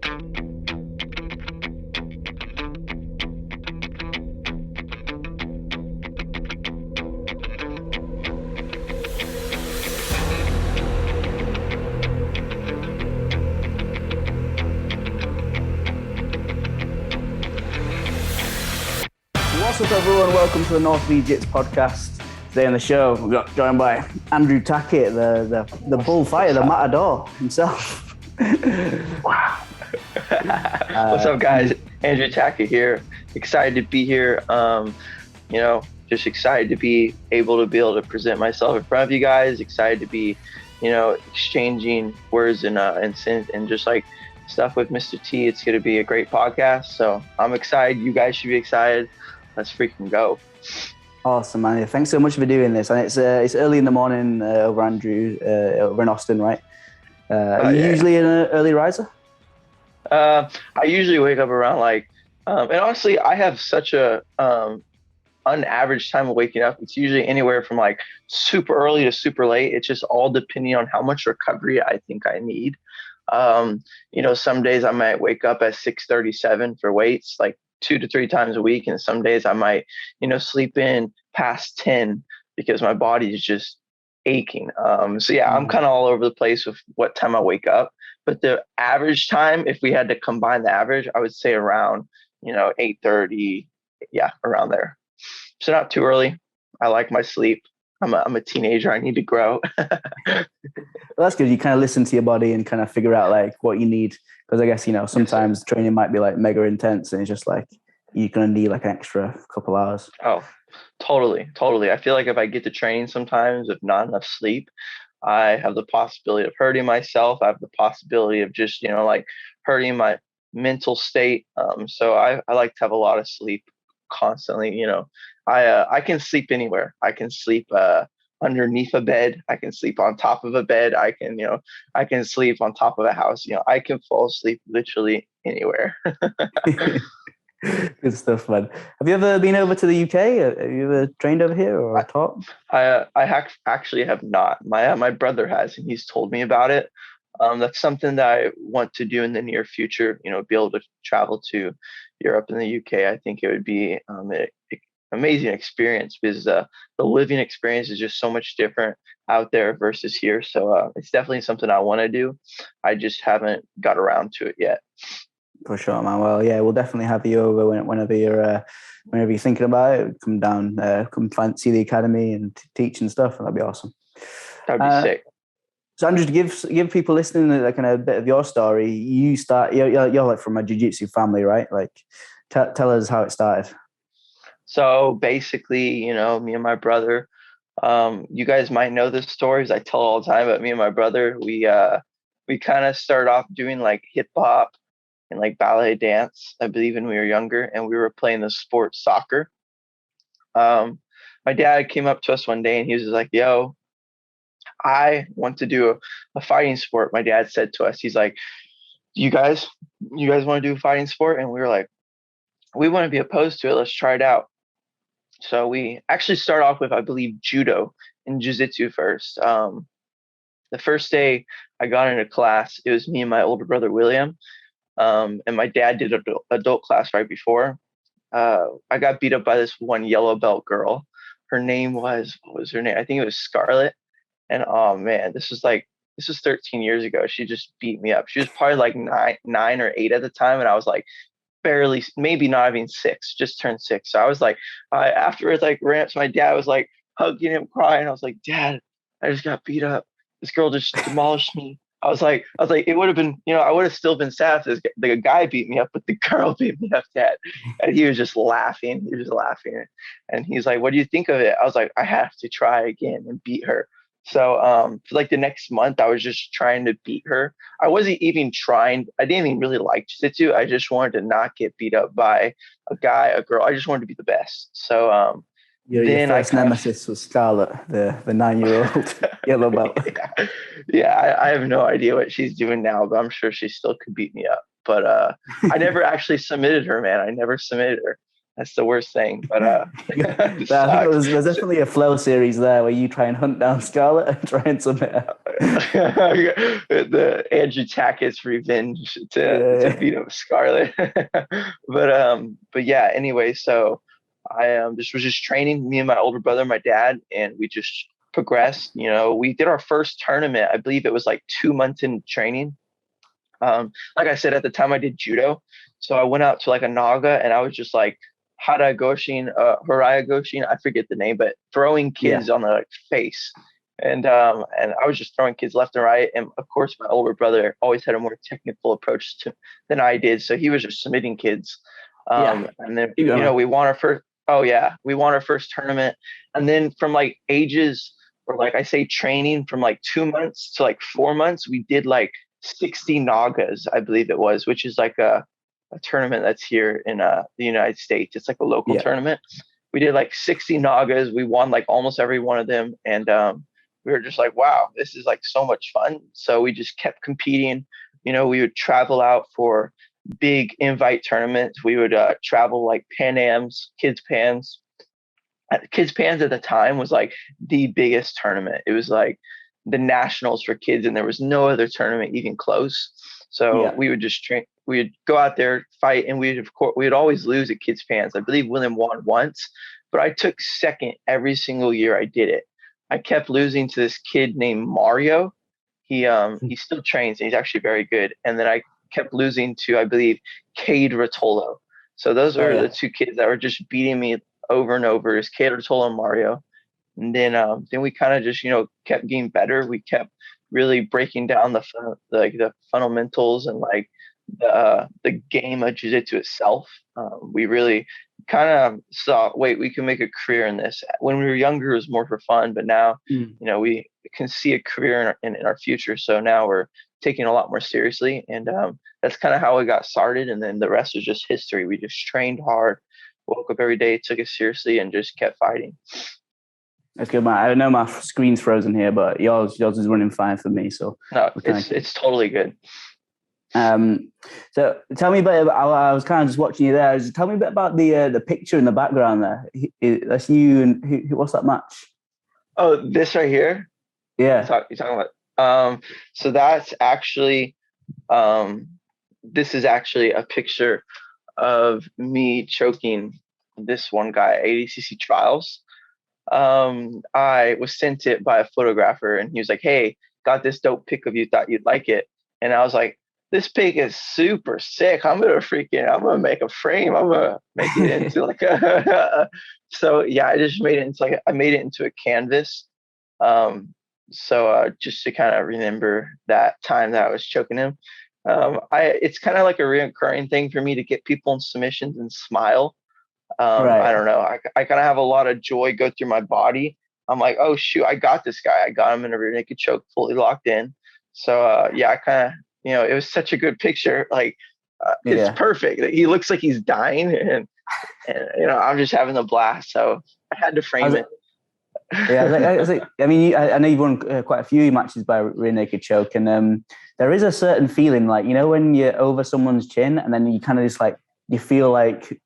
What's up, everyone? Welcome to the North Leeds Jitz podcast. Today on the show, we got joined by Andrew Tackett, the bullfighter, the matador himself. Wow. What's up, guys? Andrew Tackett here. Excited to be here. Just excited to be able to present myself in front of you guys. Excited to be, exchanging words and just like stuff with Mr. T. It's going to be a great podcast. So I'm excited. You guys should be excited. Let's freaking go. Awesome, man. Thanks so much for doing this. And it's early in the morning over Andrew, over in Austin, right? Are you usually an early riser? I usually wake up around and honestly, I have such a unaverage time of waking up. It's usually anywhere from like super early to super late. It's just all depending on how much recovery I think I need. Some days I might wake up at 6:37 for weights, like 2 to 3 times a week. And some days I might, sleep in past 10 because my body is just aching. I'm kind of all over the place with what time I wake up. But the average time, if we had to combine the average, I would say around, 8:30. Yeah, around there. So not too early. I like my sleep. I'm a teenager. I need to grow. Well, that's good. You kind of listen to your body and kind of figure out like what you need. Because I guess, sometimes training might be like mega intense and it's just like you're going to need like an extra couple hours. Oh, totally. I feel like if I get to training sometimes with not enough sleep, I have the possibility of hurting myself. I have the possibility of just, hurting my mental state. So I like to have a lot of sleep constantly. I can sleep anywhere. I can sleep underneath a bed. I can sleep on top of a bed. I can sleep on top of a house. I can fall asleep literally anywhere. Good stuff, man. Have you ever been over to the UK? Have you ever trained over here or taught? I actually have not. My brother has, and he's told me about it. That's something that I want to do in the near future. Be able to travel to Europe and the UK. I think it would be an amazing experience because the living experience is just so much different out there versus here. So it's definitely something I want to do. I just haven't got around to it yet. For sure, man. Well, yeah, we'll definitely have you over whenever you're thinking about it. Come down, see the academy and teach and stuff, and that'd be awesome. That'd be sick. So, Andrew, to give people listening like kind of a bit of your story, you're like from a jiu-jitsu family, right? Like, tell us how it started. So basically, me and my brother, you guys might know this stories I tell all the time, but me and my brother, we kind of started off doing like hip hop and like ballet dance, I believe, when we were younger, and we were playing the sport soccer. My dad came up to us one day and he was like, "Yo, I want to do a fighting sport." My dad said to us, he's like, you guys want to do a fighting sport? And we were like, we wouldn't be opposed to it. Let's try it out. So we actually start off with, I believe, judo and jiu-jitsu first. The first day I got into class, it was me and my older brother, William. And my dad did an adult class right before. I got beat up by this one yellow belt girl. Her name was, what was her name? I think it was Scarlett. And oh man, this was 13 years ago. She just beat me up. She was probably like nine or 8 at the time. And I was like, barely, maybe not even 6, just turned 6. So I was like, afterwards, like ran up to my dad, was like hugging him, crying. I was like, "Dad, I just got beat up. This girl just demolished me." I was like, it would have been, I would have still been sad if the guy beat me up, but the girl beat me up, Dad. And he was just laughing. And he's like, "What do you think of it?" I was like, "I have to try again and beat her." So for like the next month, I was just trying to beat her. I wasn't even trying. I didn't even really like jiu-jitsu. I just wanted to not get beat up by a guy, a girl. I just wanted to be the best. So your first nemesis was Scarlett, the 9-year-old yellow belt. Yeah, I have no idea what she's doing now, but I'm sure she still could beat me up. But I never actually submitted her, man. I never submitted her. That's the worst thing. But I think there's definitely a flow series there where you try and hunt down Scarlett and try and submit her. The Andrew Tackett's revenge to beat up Scarlett. But yeah, anyway, so I just was just training, me and my older brother, my dad, and we just progressed. You know, we did our first tournament. I believe it was like 2 months in training. Like I said, at the time I did judo. So I went out to like a naga and I was just like Haraya Goshin, I forget the name, but throwing kids on the face. And I was just throwing kids left and right. And of course, my older brother always had a more technical approach than I did. So he was just submitting kids. And then, you know, we won our first tournament. And then from like ages, or like I say, training from like 2 months to like 4 months, we did like 60 Nagas, I believe it was, which is like a tournament that's here in the United States. It's like a local tournament. We did like 60 Nagas. We won like almost every one of them. And we were just like, wow, this is like so much fun. So we just kept competing. You know, we would travel out for big invite tournaments. We would travel like Pan Ams, Kids Pans. Kids Pans at the time was like the biggest tournament. It was like the nationals for kids, and there was no other tournament even close. So we would just train. We would go out there, fight, and we would always lose at Kids Pans. I believe William won once, but I took second every single year I did it. I kept losing to this kid named Mario. He still trains, and he's actually very good. And then I kept losing to, I believe, Cade Rotolo. So those are the two kids that were just beating me over and over. Is Cade Rotolo and Mario. And then we kind of just, you know, kept getting better. We kept really breaking down the fundamentals and like the game of jiu-jitsu itself. We really kind of saw, wait, we can make a career in this. When we were younger, it was more for fun, but now, you know, we can see a career in our future. So now we're taking it a lot more seriously. And that's kind of how we got started. And then the rest was just history. We just trained hard, woke up every day, took it seriously, and just kept fighting. That's good, man. I know my screen's frozen here, but yours is running fine for me. So no, it's totally good. So tell me about. I was kind of just watching you there. Tell me a bit about the picture in the background there. That's you and what's that match? Oh, this right here. Yeah, you're talking about. So that's actually, this is actually a picture of me choking this one guy at ADCC trials. I was sent it by a photographer, and he was like, "Hey, got this dope pic of you. Thought you'd like it." And I was like, "This pic is super sick. I'm gonna make a frame. I'm gonna make it into like a." So yeah, I just made it into I made it into a canvas. So just to kind of remember that time that I was choking him. It's kind of like a recurring thing for me to get people in submissions and smile. Right. I don't know. I kind of have a lot of joy go through my body. I'm like, oh shoot, I got this guy. I got him in a rear naked choke, fully locked in. So yeah, I kind of, you know, it was such a good picture. Like it's perfect. He looks like he's dying, and you know, I'm just having a blast. So I had to frame it. Yeah, I mean, I know you've won quite a few matches by rear naked choke, and there is a certain feeling, like, you know, when you're over someone's chin, and then you kind of just like, you feel like,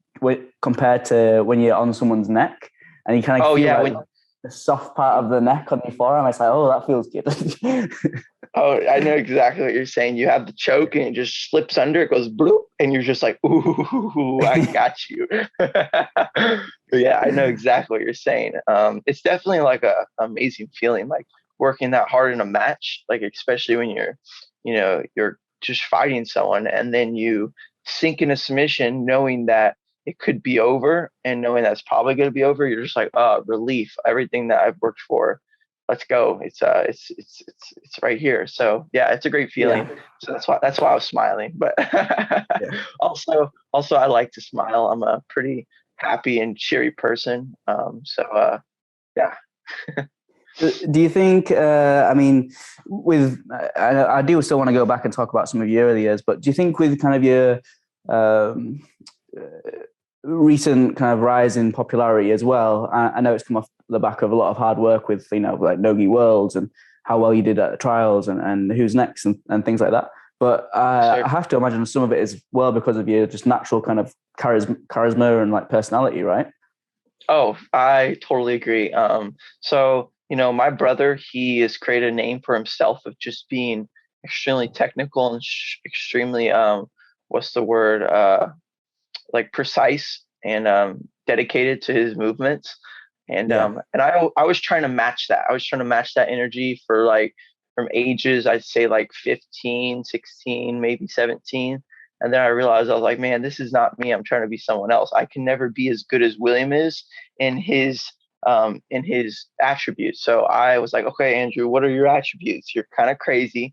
compared to when you're on someone's neck, and you kind of feel like the soft part of the neck on your forearm. It's like, oh, that feels good. Oh, I know exactly what you're saying. You have the choke and it just slips under, it goes bloop, and you're just like, ooh, I got you. Yeah, I know exactly what you're saying. It's definitely like a amazing feeling, like working that hard in a match, like especially when you're just fighting someone, and then you sink in a submission knowing that it could be over, and knowing that's probably going to be over. You're just like, oh, relief, everything that I've worked for, let's go. It's right here. So yeah, it's a great feeling. Yeah. So that's why I was smiling. But also I like to smile. I'm a pretty happy and cheery person. Yeah. Do you think, I mean, I do still want to go back and talk about some of your early years, but do you think with kind of your recent kind of rise in popularity as well, I know it's come off the back of a lot of hard work with, you know, like Nogi Worlds and how well you did at the trials and who's next and things like that. But Sir. I have to imagine some of it is well because of your just natural kind of charisma and like personality, right? Oh, I totally agree. So, my brother, he has created a name for himself of just being extremely technical and extremely, what's the word, like precise and dedicated to his movements. And I was trying to match that. I was trying to match that energy for like from ages, I'd say like 15, 16, maybe 17. And then I realized I was like, man, this is not me. I'm trying to be someone else. I can never be as good as William is in his attributes. So I was like, okay, Andrew, what are your attributes? You're kind of crazy.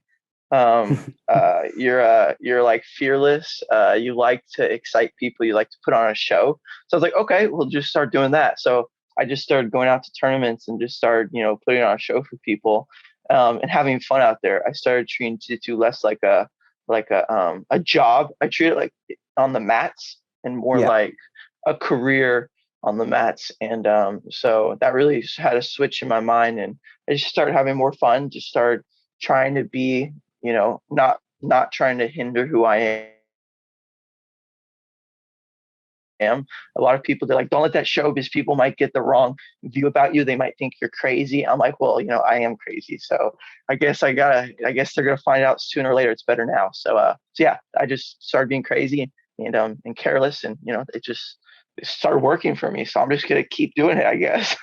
You're like fearless. You like to excite people. You like to put on a show. So I was like, okay, we'll just start doing that. So I just started going out to tournaments and just started, putting on a show for people, and having fun out there. I started treating jiu-jitsu less like a job. I treat it like on the mats and more Yeah. like a career on the mats. And so that really had a switch in my mind, and I just started having more fun. Just started trying to be, not trying to hinder who I am. A lot of people, they're like, don't let that show because people might get the wrong view about you. They might think you're crazy. I'm like, well, I am crazy. So I guess they're gonna find out sooner or later. It's better now. So yeah, I just started being crazy and careless, and it started working for me. So I'm just gonna keep doing it, I guess.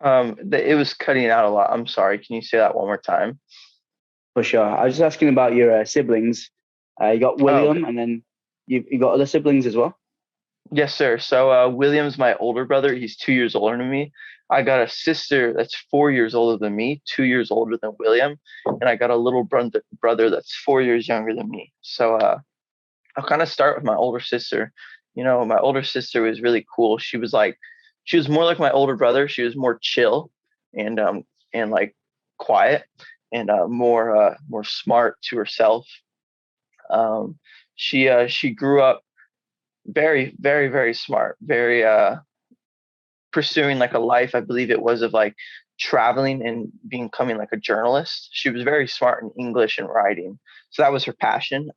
It was cutting out a lot. I'm sorry. Can you say that one more time? For sure. I was just asking about your siblings. You got Oh, okay. William, and then you got other siblings as well. Yes, sir. So William's my older brother. He's 2 years older than me. I got a sister that's 4 years older than me, 2 years older than William, and I got a little brother that's 4 years younger than me. So I'll kind of start with my older sister. My older sister was really cool. She was more like my older brother. She was more chill and like quiet and more smart to herself. She grew up very, very, very smart, very pursuing like a life, I believe it was, of like traveling and becoming like a journalist. She was very smart in English and writing. So that was her passion.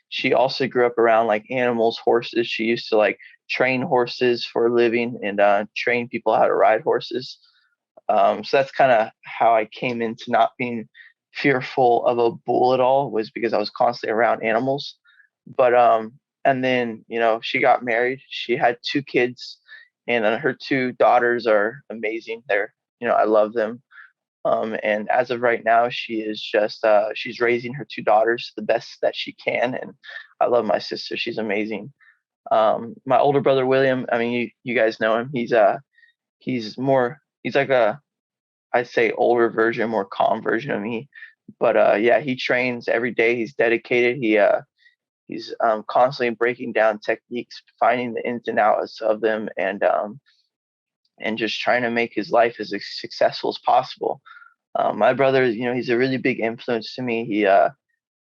She also grew up around like animals, horses. She used to like train horses for a living and train people how to ride horses. So that's kind of how I came into not being fearful of a bull at all, was because I was constantly around animals. But and then she got married. She had 2 kids, and her 2 daughters are amazing. I love them. And as of right now, she is just she's raising her 2 daughters the best that she can, and I love my sister. She's amazing. My older brother William, I mean, you guys know him. He's like a, I'd say, older version, more calm version of me. But yeah, he trains every day. He's dedicated. He's constantly breaking down techniques, finding the ins and outs of them, and just trying to make his life as successful as possible. My brother, he's a really big influence to me.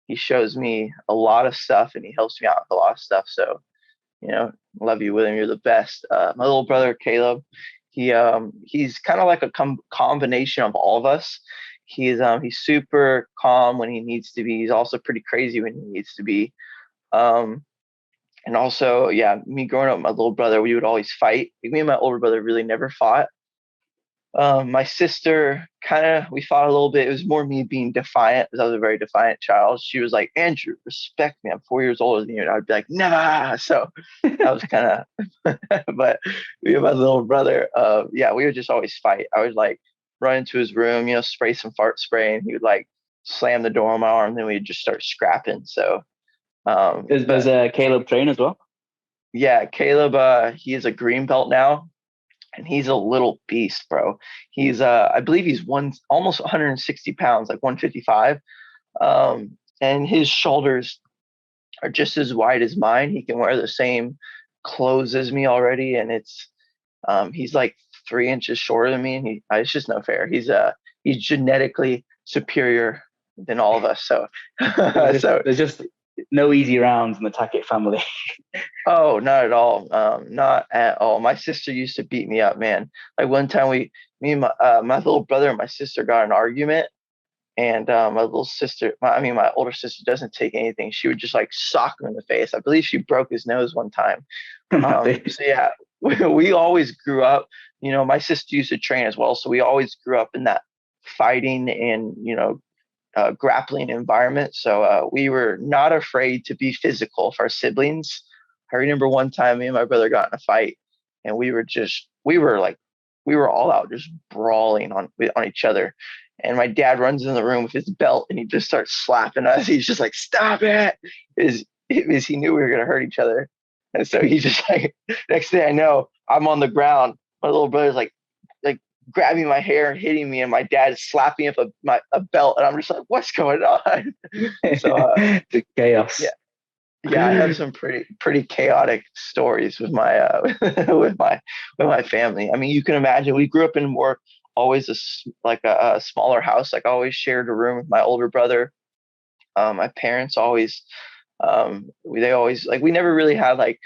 He shows me a lot of stuff, and he helps me out with a lot of stuff. So, love you, William. You're the best. My little brother Caleb, he's kind of like a combination of all of us. He's super calm when he needs to be. He's also pretty crazy when he needs to be. Um, and also, yeah, me growing up with my little brother, we would always fight. Like, me and my older brother really never fought. My sister, kind of, we fought a little bit. It was more me being defiant, because I was a very defiant child. She was like, Andrew, respect me. I'm 4 years older than you. And I'd be like, nah. So that was kind of, but me and my little brother, yeah, we would just always fight. I would like run into his room, spray some fart spray, and he would like slam the door on my arm. And then we'd just start scrapping. So, Does Caleb train as well? yeah, Caleb, he is a green belt now, and he's a little beast, bro. He's I believe he's almost 160 pounds, like 155. And his shoulders are just as wide as mine. He can wear the same clothes as me already, and he's like 3 inches shorter than me, and it's just no fair. He's genetically superior than all of us. So There's just no easy rounds in the Tackett family. Oh, not at all. Not at all. My sister used to beat me up, man. Like one time me and my little brother and my sister got in an argument, And my little sister, my older sister doesn't take anything. She would just like sock him in the face. I believe she broke his nose one time. So yeah, we always grew up, my sister used to train as well. So we always grew up in that fighting and, grappling environment. So we were not afraid to be physical with our siblings. I remember one time me and my brother got in a fight, and we were all out just brawling on each other. And my dad runs in the room with his belt, and he just starts slapping us. He's just like, "Stop it!" Is he knew we were gonna hurt each other, and so he just like, next thing I know, I'm on the ground. My little brother's like grabbing my hair and hitting me, and my dad is slapping up a belt, and I'm just like, "What's going on?" So the chaos. Yeah, I have some pretty chaotic stories with my with my family. I mean, you can imagine we grew up in more always a smaller house. Like I always shared a room with my older brother. My parents always they always like we never really had like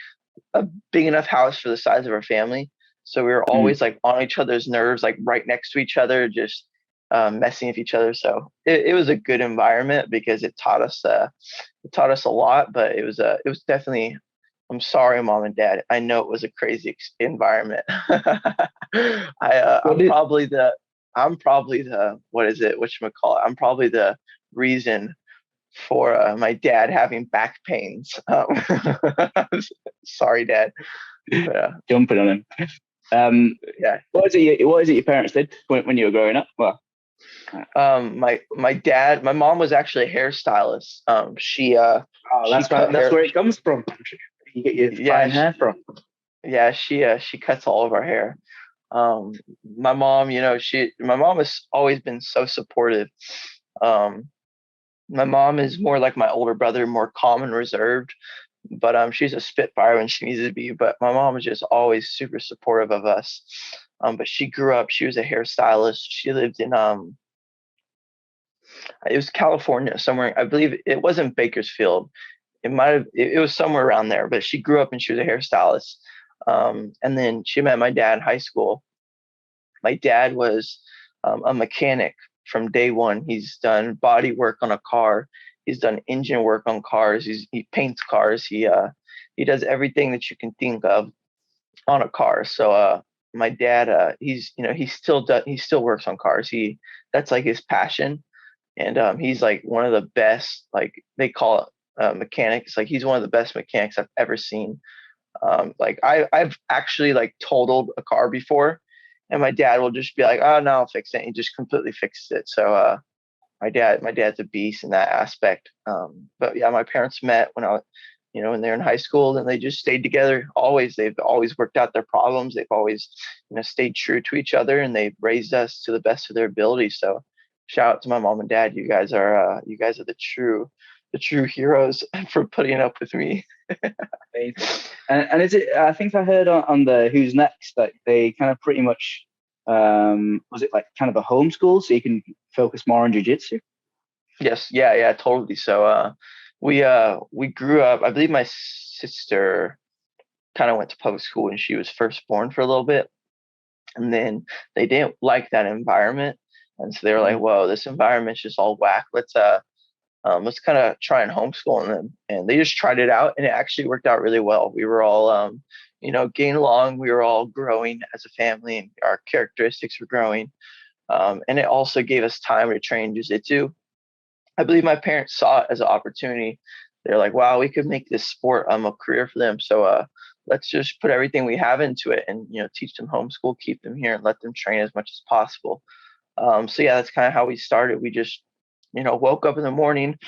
a big enough house for the size of our family. So we were always like on each other's nerves, like right next to each other, just messing with each other. So it was a good environment because it taught us a lot. But it was definitely. I'm sorry, mom and dad. I know it was a crazy environment. I'm probably the what is it? Whatchamacallit? I'm probably the reason for my dad having back pains. Sorry, Dad. But, Jumping on him. yeah. What is it your parents did when you were growing up? Well, my mom was actually a hairstylist. That's where it comes from. You get your fine hair from. Yeah, she cuts all of our hair. My mom, my mom has always been so supportive. My mom is more like my older brother, more calm and reserved, but she's a spitfire when she needs to be. But my mom is just always super supportive of us. But she grew up, she was a hairstylist. She lived in it was California somewhere. I believe it wasn't Bakersfield. It was somewhere around there. But she grew up and she was a hairstylist. And then she met my dad in high school. My dad was a mechanic from day one. He's done body work on a car. He's done engine work on cars. He paints cars. He does everything that you can think of on a car. So my dad, he still works on cars. That's like his passion, and he's like one of the best. Like they call it mechanics. Like he's one of the best mechanics I've ever seen. Like I've actually like totaled a car before, and my dad will just be like, "Oh no, I'll fix it." And he just completely fixes it. So my dad's a beast in that aspect. But yeah, my parents met when they're in high school, and they just stayed together always. They've always worked out their problems. They've always, stayed true to each other, and they've raised us to the best of their ability. So shout out to my mom and dad. You guys are the true heroes for putting up with me. And is it? I think I heard on the Who's Next that they kind of pretty much was it like kind of a homeschool so you can focus more on jiu-jitsu? Yes, yeah, totally. So we grew up. I believe my sister kind of went to public school when she was first born for a little bit, and then they didn't like that environment, and so they were like, "Whoa, this environment's just all whack. Let's kind of try and homeschool them." And they just tried it out, and it actually worked out really well. We were all getting along. We were all growing as a family, and our characteristics were growing. And it also gave us time to train jiu-jitsu. I believe my parents saw it as an opportunity. They're like, "Wow, we could make this sport a career for them. So let's just put everything we have into it, and teach them homeschool, keep them here, and let them train as much as possible." So yeah, that's kind of how we started. We just woke up in the morning,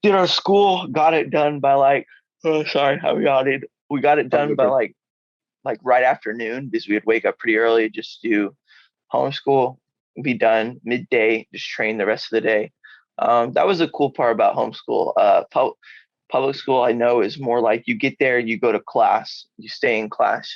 did our school, got it done by like, oh sorry, how we got it. We got it done by like right after noon because we'd wake up pretty early, just do homeschool, be done midday, just train the rest of the day. That was the cool part about homeschool. Public school, I know, is more like you get there, you go to class, you stay in class,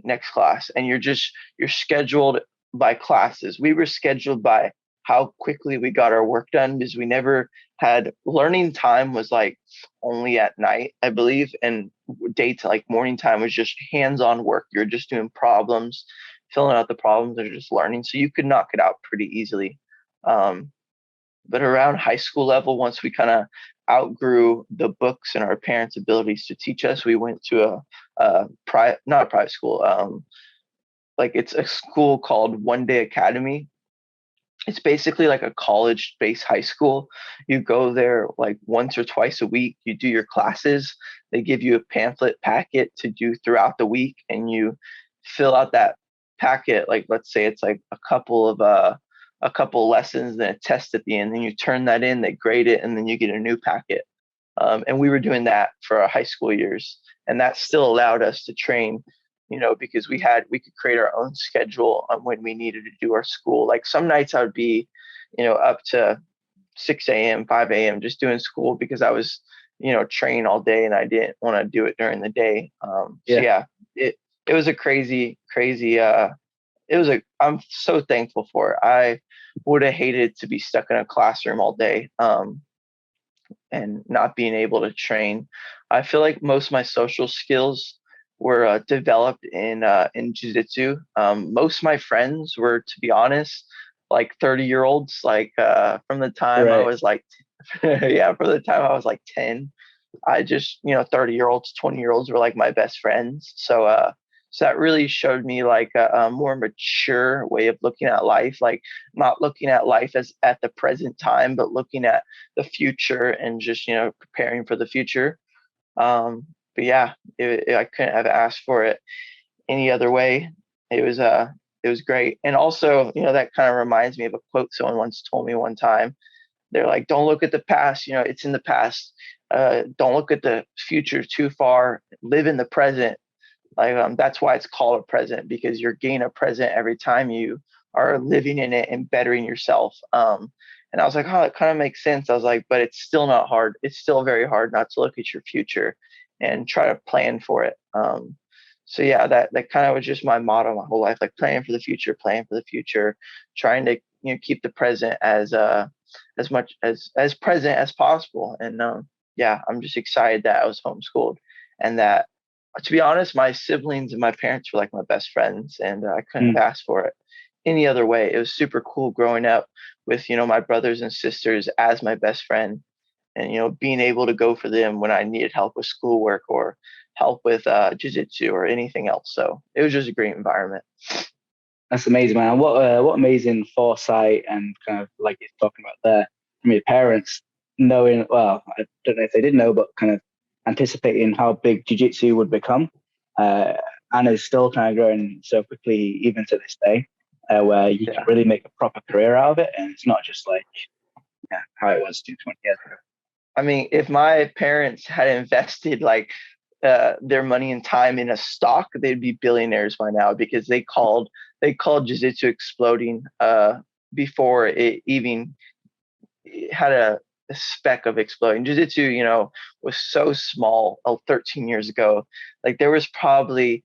next class, and you're scheduled by classes. We were scheduled by how quickly we got our work done because we never had learning time was like only at night, I believe, and like morning time was just hands-on work. You're just doing problems, filling out the problems, and just learning. So you could knock it out pretty easily. But But around high school level, once we kind of outgrew the books and our parents' abilities to teach us, we went to a private, not a private school, like it's a school called One Day Academy. It's basically like a college-based high school. You go there like once or twice a week. You do your classes. They give you a pamphlet packet to do throughout the week, and you fill out that packet. Like let's say it's like a couple lessons, then a test at the end. Then you turn that in. They grade it, and then you get a new packet. And we were doing that for our high school years, and that still allowed us to train, because we could create our own schedule on when we needed to do our school. Like some nights I would be, up to 6 a.m., 5 a.m. just doing school because I was, training all day and I didn't want to do it during the day. So yeah, it was a crazy, crazy, I'm so thankful for it. I would have hated to be stuck in a classroom all day. And not being able to train. I feel like most of my social skills were developed in jiu-jitsu. Most of my friends were, to be honest, like 30-year-olds, like from the time I was like, yeah, from the time I was like 10, I just, 30-year-olds, 20-year-olds were like my best friends. So that really showed me like a more mature way of looking at life, like not looking at life as at the present time, but looking at the future and just, preparing for the future. But yeah, I couldn't have asked for it any other way. It was great. And also, that kind of reminds me of a quote someone once told me one time. They're like, don't look at the past, it's in the past. Don't look at the future too far. Live in the present. Like that's why it's called a present, because you're gaining a present every time you are living in it and bettering yourself. And I was like, oh, it kind of makes sense. I was like, but it's still not hard. It's still very hard not to look at your future and try to plan for it. So yeah, that kind of was just my motto my whole life, like planning for the future, trying to keep the present as much as present as possible. And yeah, I'm just excited that I was homeschooled, and that, to be honest, my siblings and my parents were like my best friends, and I couldn't have asked for it any other way. It was super cool growing up with, my brothers and sisters as my best friend, and, being able to go for them when I needed help with schoolwork or help with jiu-jitsu or anything else. So it was just a great environment. That's amazing, man. What amazing foresight, and kind of like you're talking about there from your parents, knowing, well, I don't know if they did know, but kind of anticipating how big jiu-jitsu would become, and is still kind of growing so quickly even to this day, where you can really make a proper career out of it, and it's not just like how it was 20 years ago. I mean, if my parents had invested like their money and time in a stock, they'd be billionaires by now, because they called jiu-jitsu exploding before it even had a speck of exploding. Jiu-jitsu, was so small 13 years ago. Like there was probably,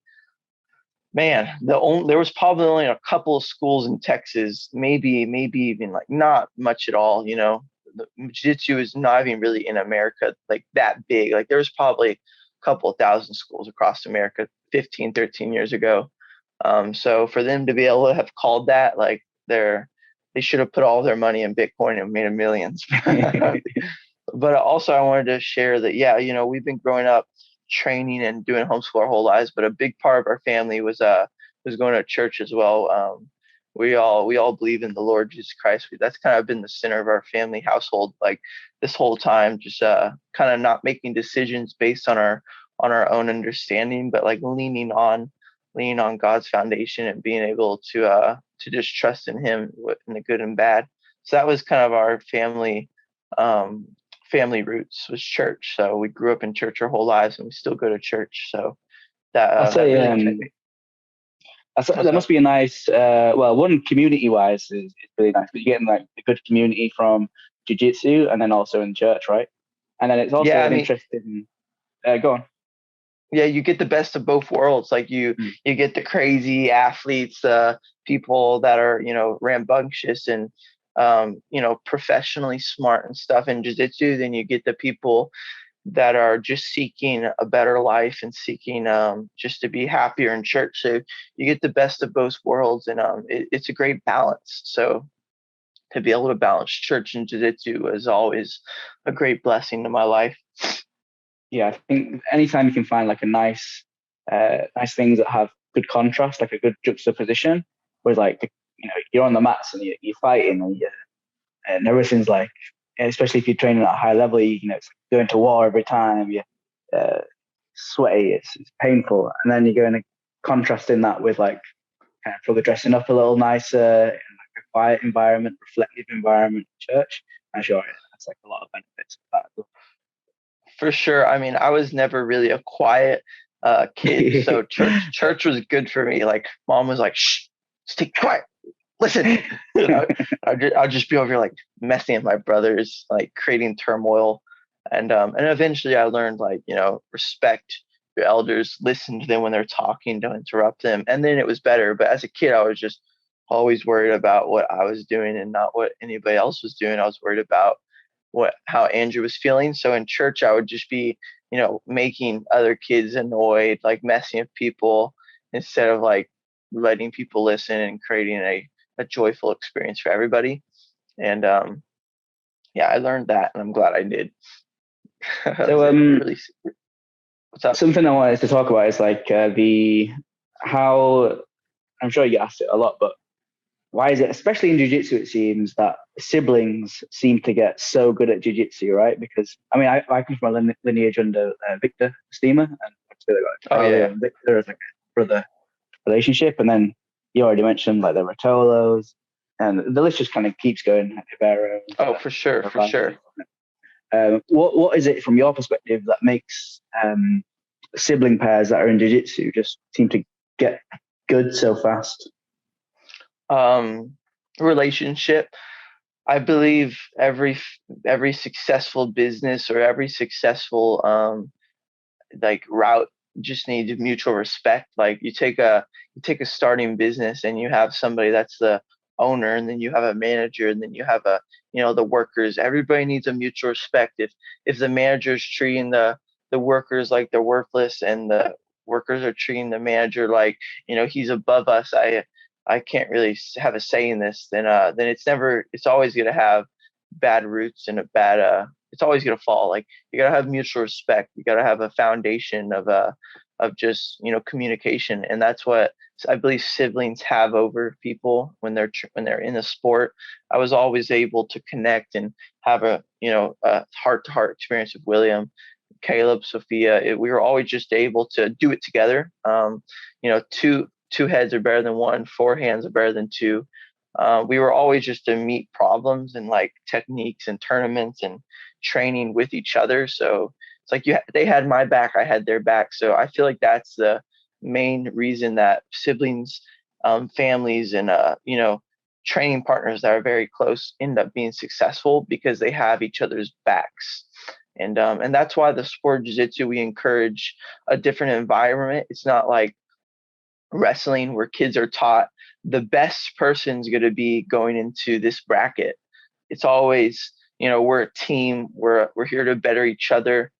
there was probably only a couple of schools in Texas, maybe even like not much at all. Jiu-jitsu is not even really in America like that big. Like there was probably a couple of thousand schools across America 15, 13 years ago. So for them to be able to have called that, like they should have put all their money in Bitcoin and made millions. But also I wanted to share that, yeah, we've been growing up training and doing homeschool our whole lives, but a big part of our family was going to church as well. We all believe in the Lord Jesus Christ. That's kind of been the center of our family household, like this whole time, just kind of not making decisions based on our own understanding, but like leaning on God's foundation and being able to just trust in Him in the good and bad. So that was kind of our family roots, was church. So we grew up in church our whole lives, and we still go to church. So that I'll say that must be a nice. Well, one, community wise is really nice, but you're getting like a good community from jiu-jitsu, and then also in church, right? And then it's also interesting. Go on. Yeah, you get the best of both worlds. Like you get the crazy athletes, people that are, rambunctious and, professionally smart and stuff in jiu-jitsu. Then you get the people that are just seeking a better life and seeking just to be happier in church. So you get the best of both worlds, and it's a great balance. So to be able to balance church and jiu-jitsu is always a great blessing to my life. Yeah, I think anytime you can find like a nice things that have good contrast, like a good juxtaposition, whereas like you're on the mats and you're fighting and everything's like, especially if you're training at a high level, it's like going to war every time. You're sweaty, it's painful, and then you're going to contrasting that with like kind of probably dressing up a little nicer in like a quiet environment, reflective environment, church. I'm sure that's like a lot of benefits of that. For sure. I mean, I was never really a quiet kid, so church was good for me. Like mom was like, "Shh, stay quiet, listen." I'll just be over here like messing with my brothers, like creating turmoil, and eventually I learned like respect your elders, listen to them when they're talking, don't interrupt them, and then it was better. But as a kid, I was just always worried about what I was doing and not what anybody else was doing. I was worried about how Andrew was feeling. So in church, I would just be, making other kids annoyed, like messing with people instead of like letting people listen and creating a joyful experience for everybody. And yeah, I learned that, and I'm glad I did. So really, what's up? something I wanted to talk about is like how I'm sure you asked it a lot, but why is it, especially in jiu-jitsu, it seems that siblings seem to get so good at jiu-jitsu, right? Because I mean, I come from a lineage under Victor Steamer, and actually they got Charlie and Victor as like a brother relationship, and then you already mentioned like the Rotolos, and the list just kind of keeps going. For sure, for sure. What is it from your perspective that makes sibling pairs that are in jiu-jitsu just seem to get good so fast? Relationship. I believe every successful business or every successful like route just needs mutual respect. Like you take a starting business and you have somebody that's the owner, and then you have a manager, and then you have the workers. Everybody needs a mutual respect. If the manager's treating the workers like they're worthless, and the workers are treating the manager like he's above us, I can't really have a say in this, then it's always going to have bad roots and it's always going to fall. Like you got to have mutual respect. You got to have a foundation of just, communication. And that's what I believe siblings have over people when they're in the sport. I was always able to connect and have a heart to heart experience with William, Caleb, Sophia. We were always just able to do it together. Two heads are better than one, four hands are better than two. We were always just to meet problems and like techniques and tournaments and training with each other. So it's like they had my back, I had their back. So I feel like that's the main reason that siblings, families, and training partners that are very close end up being successful, because they have each other's backs. And that's why the sport of jiu-jitsu, we encourage a different environment. It's not like wrestling where kids are taught the best person's going to be going into this bracket. It's always, we're a team. We're here to better each other.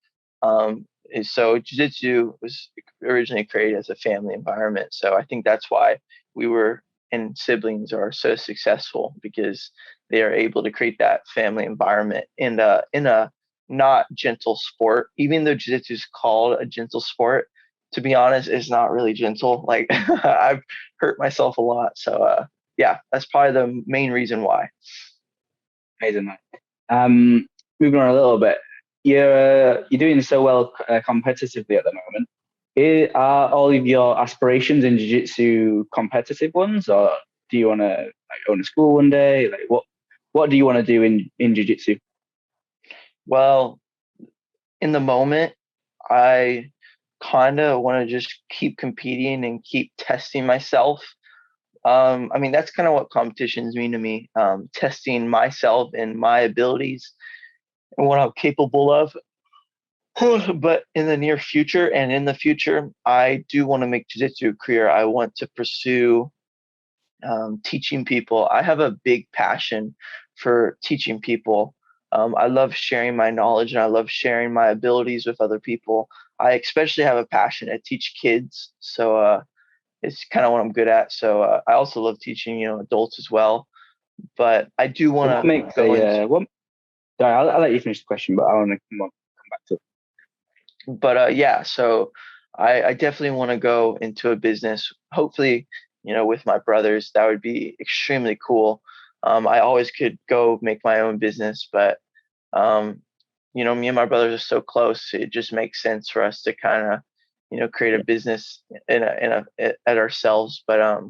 And so jiu-jitsu was originally created as a family environment. So I think that's why we were and siblings are so successful, because they are able to create that family environment in a not gentle sport. Even though jiu-jitsu is called a gentle sport, to be honest, it's not really gentle. Like I've hurt myself a lot. So yeah, that's probably the main reason why. Amazing, man. Moving on a little bit, you're doing so well competitively at the moment. Are all of your aspirations in jiu-jitsu competitive ones, or do you want to like own a school one day? Like what do you want to do in jiu-jitsu? Well, in the moment, I kind of want to just keep competing and keep testing myself. I mean, that's kind of what competitions mean to me. Testing myself and my abilities and what I'm capable of. But in the near future and in the future, I do want to make jiu-jitsu a career. I want to pursue teaching people. I have a big passion for teaching people. I love sharing my knowledge, and I love sharing my abilities with other people. I especially have a passion to teach kids. So it's kind of what I'm good at. So I also love teaching, adults as well. but I do want What to makes go into. what? Sorry, I'll let you finish the question, but I want to come back to it. But yeah, so I definitely want to go into a business. Hopefully, with my brothers, that would be extremely cool. I always could go make my own business, but me and my brothers are so close. It just makes sense for us to kind of, create a business at ourselves. But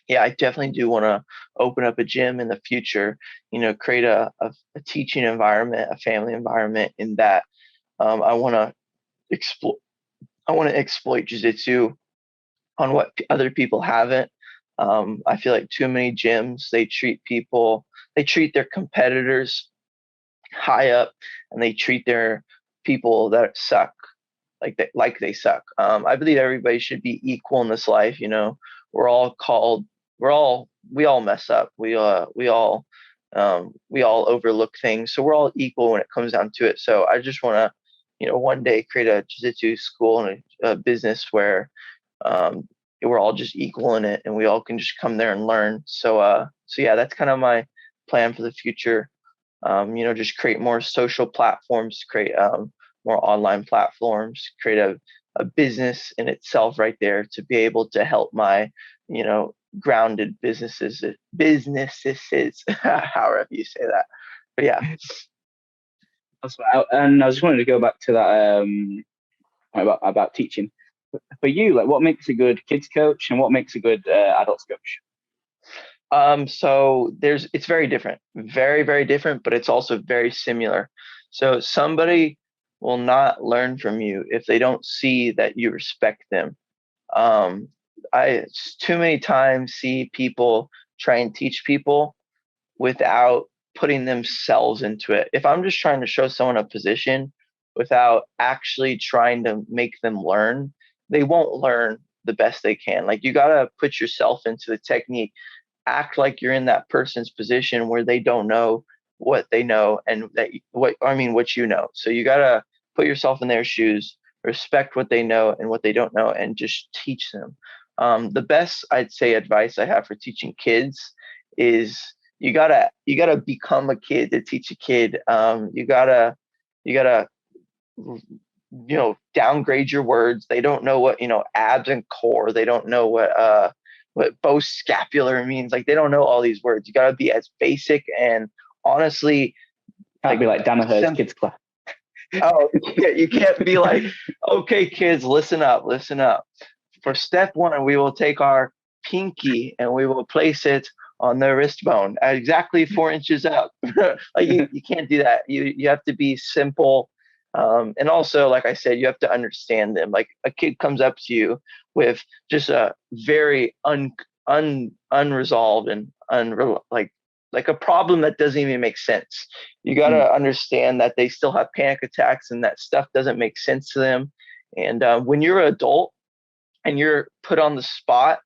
yeah, I definitely do want to open up a gym in the future. Create a teaching environment, a family environment. In that, I want to exploit. I want to exploit jiu-jitsu on what other people haven't. I feel like too many gyms, they treat their competitors high up, and they treat their people that suck like they suck. I believe everybody should be equal in this life. We're all called. We all mess up. We all overlook things. So we're all equal when it comes down to it. So I just want to, one day create a jiu-jitsu school and a business where we're all just equal in it, and we all can just come there and learn. So yeah, that's kind of my plan for the future. Just create more social platforms, create more online platforms, create a business in itself right there to be able to help my, grounded businesses, however you say that. But yeah. That's right. And I just wanted to go back to that about teaching. For you, like, what makes a good kids coach and what makes a good adults coach? So it's very different, very, very different, but it's also very similar. So somebody will not learn from you if they don't see that you respect them. I too many times see people try and teach people without putting themselves into it. If I'm just trying to show someone a position without actually trying to make them learn, they won't learn the best they can. Like, you got to put yourself into the technique, act like you're in that person's position where they don't know what they know and what you know. So you got to put yourself in their shoes, respect what they know and what they don't know, and just teach them. The best, I'd say, advice I have for teaching kids is you gotta become a kid to teach a kid. You gotta downgrade your words. They don't know what abs and core. They don't know what both scapular means. Like, they don't know all these words. You gotta be as basic and honestly, Can't be like Danaher's kids class. Oh, you can't be like, okay, kids, listen up. For step one, we will take our pinky and we will place it on the wrist bone at exactly 4 inches up. Like, you can't do that. You have to be simple. And also, like I said, you have to understand them. Like, a kid comes up to you with just a very unresolved and like a problem that doesn't even make sense. You got to understand that they still have panic attacks and that stuff doesn't make sense to them. And when you're an adult and you're put on the spot,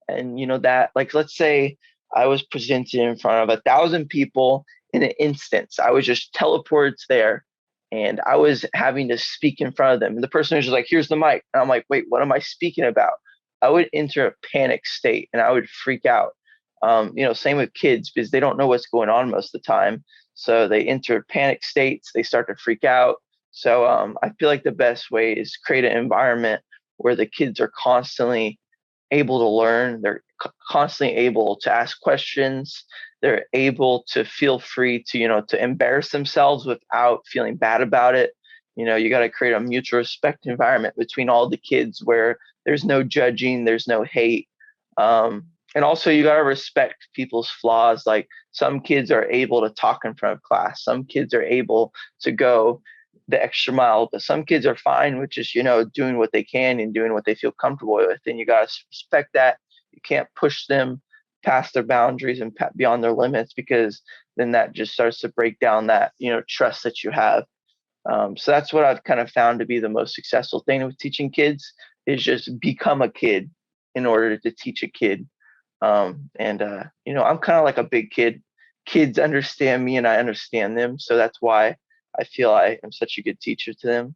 and that, like, let's say I was presented in front of 1,000 people in an instance. I was just teleported there, and I was having to speak in front of them. And the person was just like, "Here's the mic," and I'm like, "Wait, what am I speaking about?" I would enter a panic state and I would freak out. Same with kids, because they don't know what's going on most of the time. So they enter panic states, they start to freak out. So I feel like the best way is create an environment where the kids are constantly able to learn. They're constantly able to ask questions. They're able to feel free to embarrass themselves without feeling bad about it. You got to create a mutual respect environment between all the kids where there's no judging, there's no hate. And also, you got to respect people's flaws. Like, some kids are able to talk in front of class. Some kids are able to go the extra mile, but some kids are fine with just, doing what they can and doing what they feel comfortable with. And you got to respect that. You can't push them past their boundaries and beyond their limits, because then that just starts to break down that, trust that you have. So that's what I've kind of found to be the most successful thing with teaching kids, is just become a kid in order to teach a kid. I'm kind of like a big kid. Kids understand me and I understand them. So that's why I feel I am such a good teacher to them.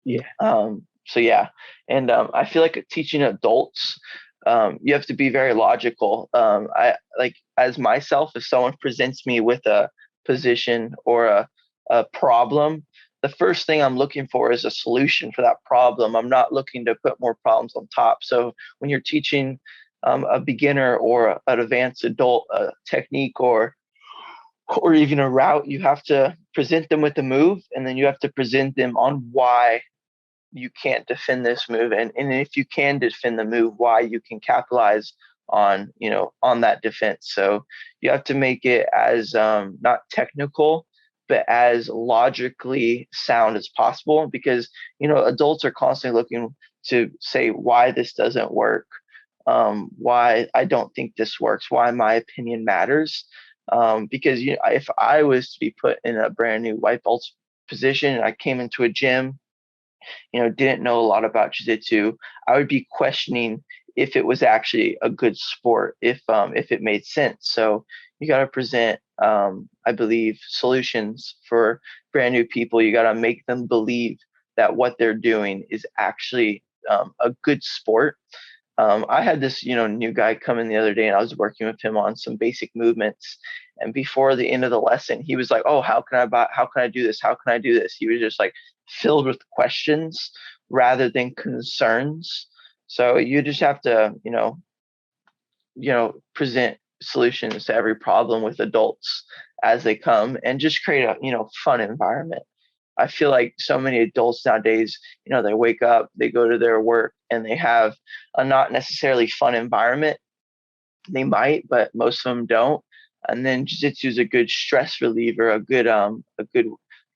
Yeah. So yeah. And I feel like teaching adults, you have to be very logical. I like, as myself, if someone presents me with a position or a problem, the first thing I'm looking for is a solution for that problem. I'm not looking to put more problems on top. So when you're teaching a beginner or an advanced adult technique or even a route, you have to present them with the move, and then you have to present them on why you can't defend this move, and if you can defend the move, why you can capitalize on, on that defense. So you have to make it as not technical but as logically sound as possible, because adults are constantly looking to say why this doesn't work, why I don't think this works, why my opinion matters. Because if I was to be put in a brand new white belt position and I came into a gym, didn't know a lot about jiu-jitsu, I would be questioning if it was actually a good sport, if it made sense. So you got to present, I believe, solutions for brand new people. You got to make them believe that what they're doing is actually a good sport. I had this, new guy come in the other day, and I was working with him on some basic movements. And before the end of the lesson, he was like, "Oh, how can I do this? How can I do this?" He was just like filled with questions rather than concerns. So you just have to, present solutions to every problem with adults as they come, and just create a, fun environment. I feel like so many adults nowadays, they wake up, they go to their work, and they have a not necessarily fun environment. They might, but most of them don't. And then jiu-jitsu is a good stress reliever, a good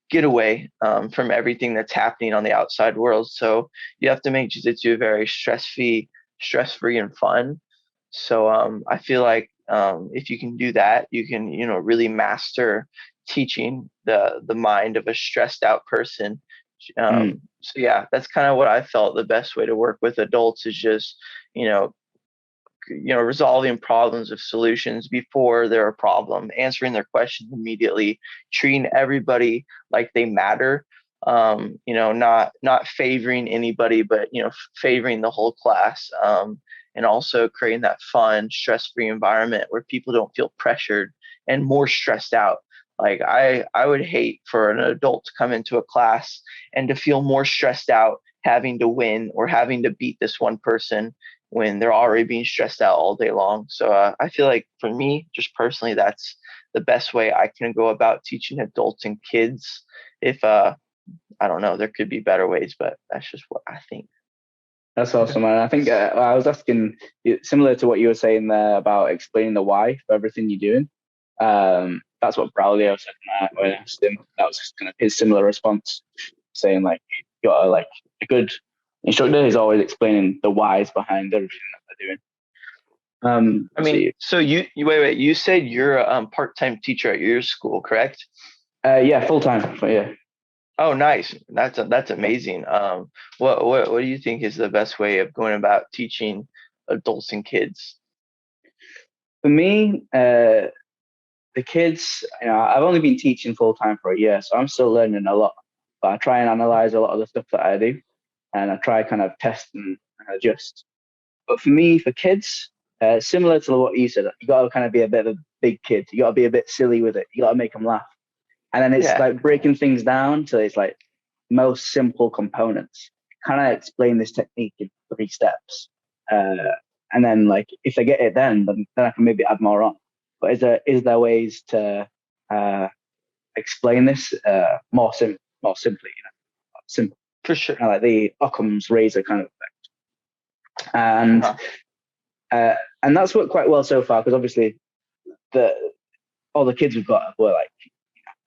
getaway from everything that's happening on the outside world. So you have to make jiu-jitsu very stress-free, and fun. So I feel like if you can do that, you can, really master teaching the mind of a stressed out person. So yeah, that's kind of what I felt the best way to work with adults is just, resolving problems with solutions before they're a problem, answering their questions immediately, treating everybody like they matter. Not favoring anybody, but favoring the whole class. And also creating that fun, stress-free environment where people don't feel pressured and more stressed out. Like I would hate for an adult to come into a class and to feel more stressed out having to win or having to beat this one person when they're already being stressed out all day long. So I feel like for me, just personally, that's the best way I can go about teaching adults and kids. If I don't know, there could be better ways, but that's just what I think. That's awesome, man. I think I was asking, similar to what you were saying there about explaining the why for everything you're doing. That's what Braulio said when I asked him. That was kind of his similar response, saying like, you got like a good instructor is always explaining the whys behind everything that they're doing. I mean, so you wait. You said you're a part-time teacher at your school, correct? Yeah, full-time. But yeah. Oh, nice. That's amazing. What do you think is the best way of going about teaching adults and kids? For me, the kids, I've only been teaching full-time for a year, so I'm still learning a lot. But I try and analyze a lot of the stuff that I do, and I try kind of test and adjust. But for me, for kids, similar to what you said, you got to kind of be a bit of a big kid. You got to be a bit silly with it. You got to make them laugh. And then it's like breaking things down to its like most simple components. Kind of explain this technique in 3 steps. And then like if they get it then I can maybe add more on. But is there ways to explain this more simply, simple. For sure. Kind of like the Occam's razor kind of effect. And that's worked quite well so far, because obviously all the kids we've got were like,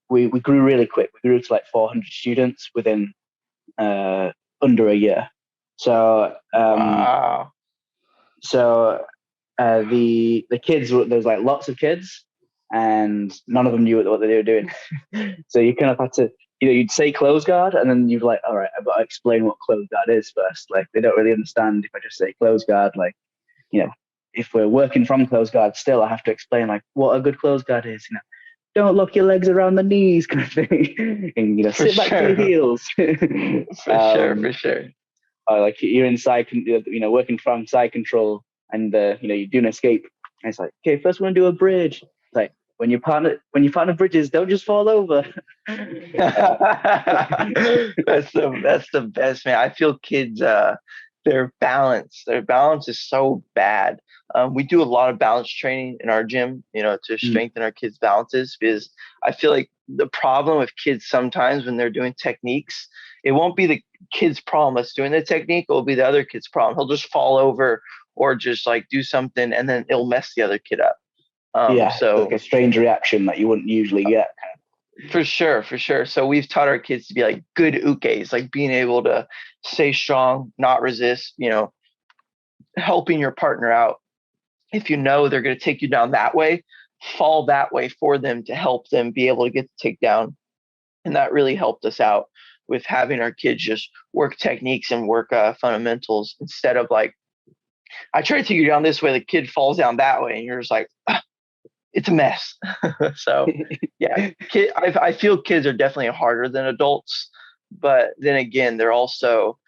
we grew really quick. We grew to like 400 students within under a year. So wow. So the kids, there's like lots of kids, and none of them knew what they were doing. So you kind of had to, you'd say close guard, and then you'd be like, all right, I've got to explain what close guard is first. Like they don't really understand if I just say close guard. Like, if we're working from close guard, still I have to explain like what a good close guard is. Don't lock your legs around the knees, kind of thing. And sit back to the heels. For sure. Like you're in side, working from side control. and you do an escape. And it's like, okay, first we're gonna do a bridge. It's like when your partner bridges, don't just fall over. That's the best, man. I feel kids, their balance is so bad. We do a lot of balance training in our gym, to strengthen our kids' balances, because I feel like the problem with kids sometimes when they're doing techniques, it won't be the kid's problem that's doing the technique, it will be the other kid's problem. He'll just fall over or just like do something, and then it'll mess the other kid up. So like a strange reaction that you wouldn't usually get. For sure. So we've taught our kids to be like good ukes, like being able to stay strong, not resist, helping your partner out. If you know they're going to take you down that way, fall that way for them to help them be able to get the takedown. And that really helped us out with having our kids just work techniques and work fundamentals, instead of like, I try to take you down this way, the kid falls down that way, and you're just like, it's a mess. So yeah, I feel kids are definitely harder than adults, but then again, they're also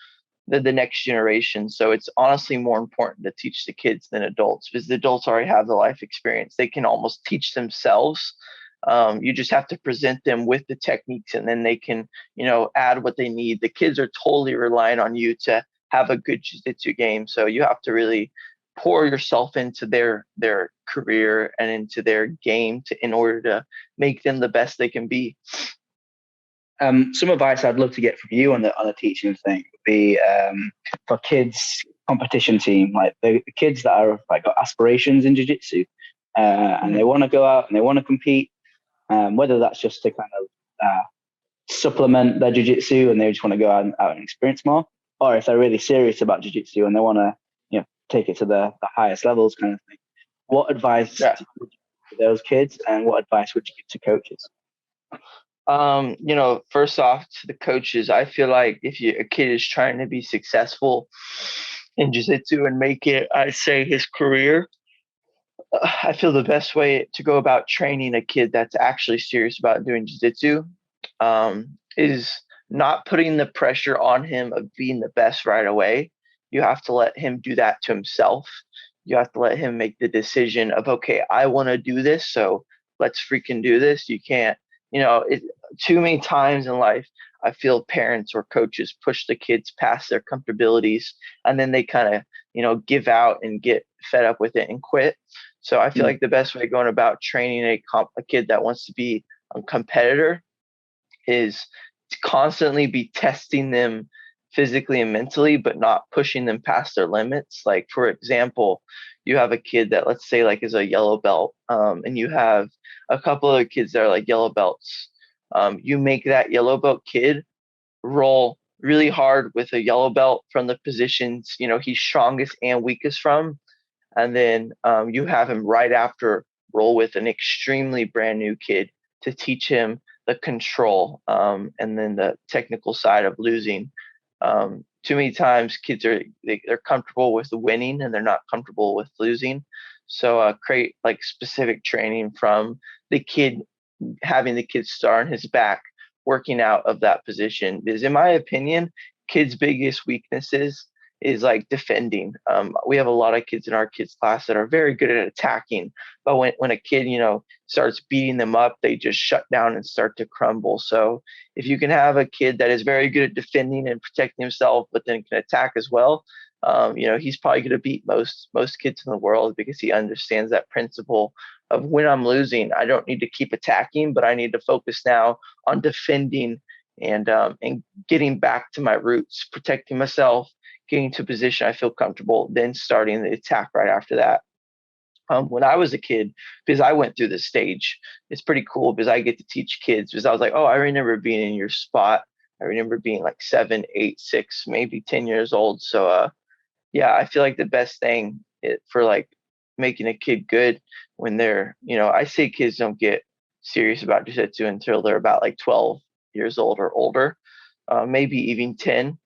the next generation. So it's honestly more important to teach the kids than adults, because the adults already have the life experience. They can almost teach themselves. You just have to present them with the techniques, and then they can, add what they need. The kids are totally relying on you to have a good jiu-jitsu game. So you have to really pour yourself into their career and into their game in order to make them the best they can be. Some advice I'd love to get from you on the teaching thing would be for kids competition team, like the kids that are like got aspirations in jiu-jitsu, and they want to go out and they want to compete, whether that's just to kind of supplement their jiu-jitsu and they just want to go out and experience more, or if they're really serious about jiu-jitsu and they want to take it to the highest levels kind of thing. What advice would you give to those kids, and what advice would you give to coaches? First off, to the coaches, I feel like if a kid is trying to be successful in jiu-jitsu and make it, I say, his career, I feel the best way to go about training a kid that's actually serious about doing jiu-jitsu is not putting the pressure on him of being the best right away. You have to let him do that to himself. You have to let him make the decision of, okay, I want to do this, so let's freaking do this. You can't, too many times in life, I feel parents or coaches push the kids past their comfortabilities, and then they kind of, give out and get fed up with it and quit. So I feel like the best way going about training a kid that wants to be a competitor is to constantly be testing them physically and mentally, but not pushing them past their limits. Like, for example, you have a kid that, let's say, like, is a yellow belt, and you have a couple of kids that are like yellow belts. You make that yellow belt kid roll really hard with a yellow belt from the positions, he's strongest and weakest from. And then you have him right after roll with an extremely brand new kid to teach him the control, and then the technical side of losing. Too many times kids they're comfortable with winning and they're not comfortable with losing. So create like specific training from the kid, having the kid start on his back, working out of that position. Because in my opinion, kids' biggest weaknesses is like defending. We have a lot of kids in our kids class that are very good at attacking, but when a kid, starts beating them up, they just shut down and start to crumble. So if you can have a kid that is very good at defending and protecting himself, but then can attack as well, he's probably going to beat most kids in the world, because he understands that principle of, when I'm losing, I don't need to keep attacking, but I need to focus now on defending and getting back to my roots, protecting myself, getting to a position I feel comfortable, then starting the attack right after that. When I was a kid, because I went through this stage, it's pretty cool because I get to teach kids, because I was like, oh, I remember being in your spot. I remember being like 7, 8, 6, maybe 10 years old. So yeah, I feel like the best thing for like making a kid good when they're, I say kids don't get serious about jiu-jitsu until they're about like 12 years old or older, maybe even 10.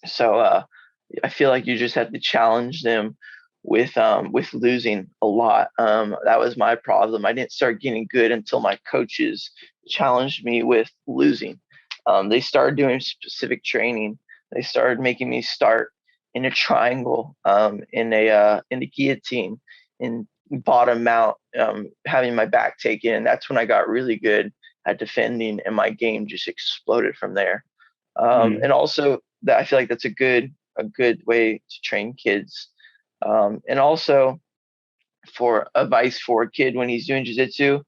So I feel like you just have to challenge them with losing a lot. That was my problem. I didn't start getting good until my coaches challenged me with losing. They started doing specific training. They started making me start in a triangle, in a guillotine, in bottom mount, having my back taken. And that's when I got really good at defending, and my game just exploded from there. And also that I feel like that's a good way to train kids. And also for advice for a kid when he's doing jiu-jitsu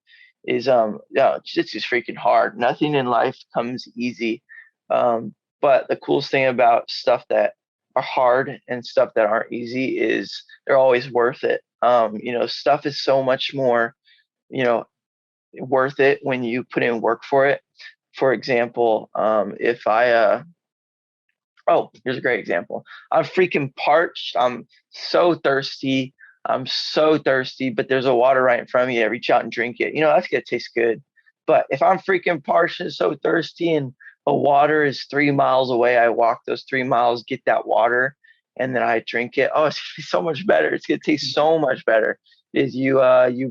is, jiu-jitsu is freaking hard. Nothing in life comes easy. But the coolest thing about stuff that are hard and stuff that aren't easy is they're always worth it. Stuff is so much more, worth it when you put in work for it. For example, if I, here's a great example. I'm freaking parched. I'm so thirsty. But there's a water right in front of me. I reach out and drink it. That's going to taste good. But if I'm freaking parched and so thirsty and the water is 3 miles away, I walk those 3 miles, get that water, and then I drink it. Oh, it's going to be so much better. It's going to taste so much better because you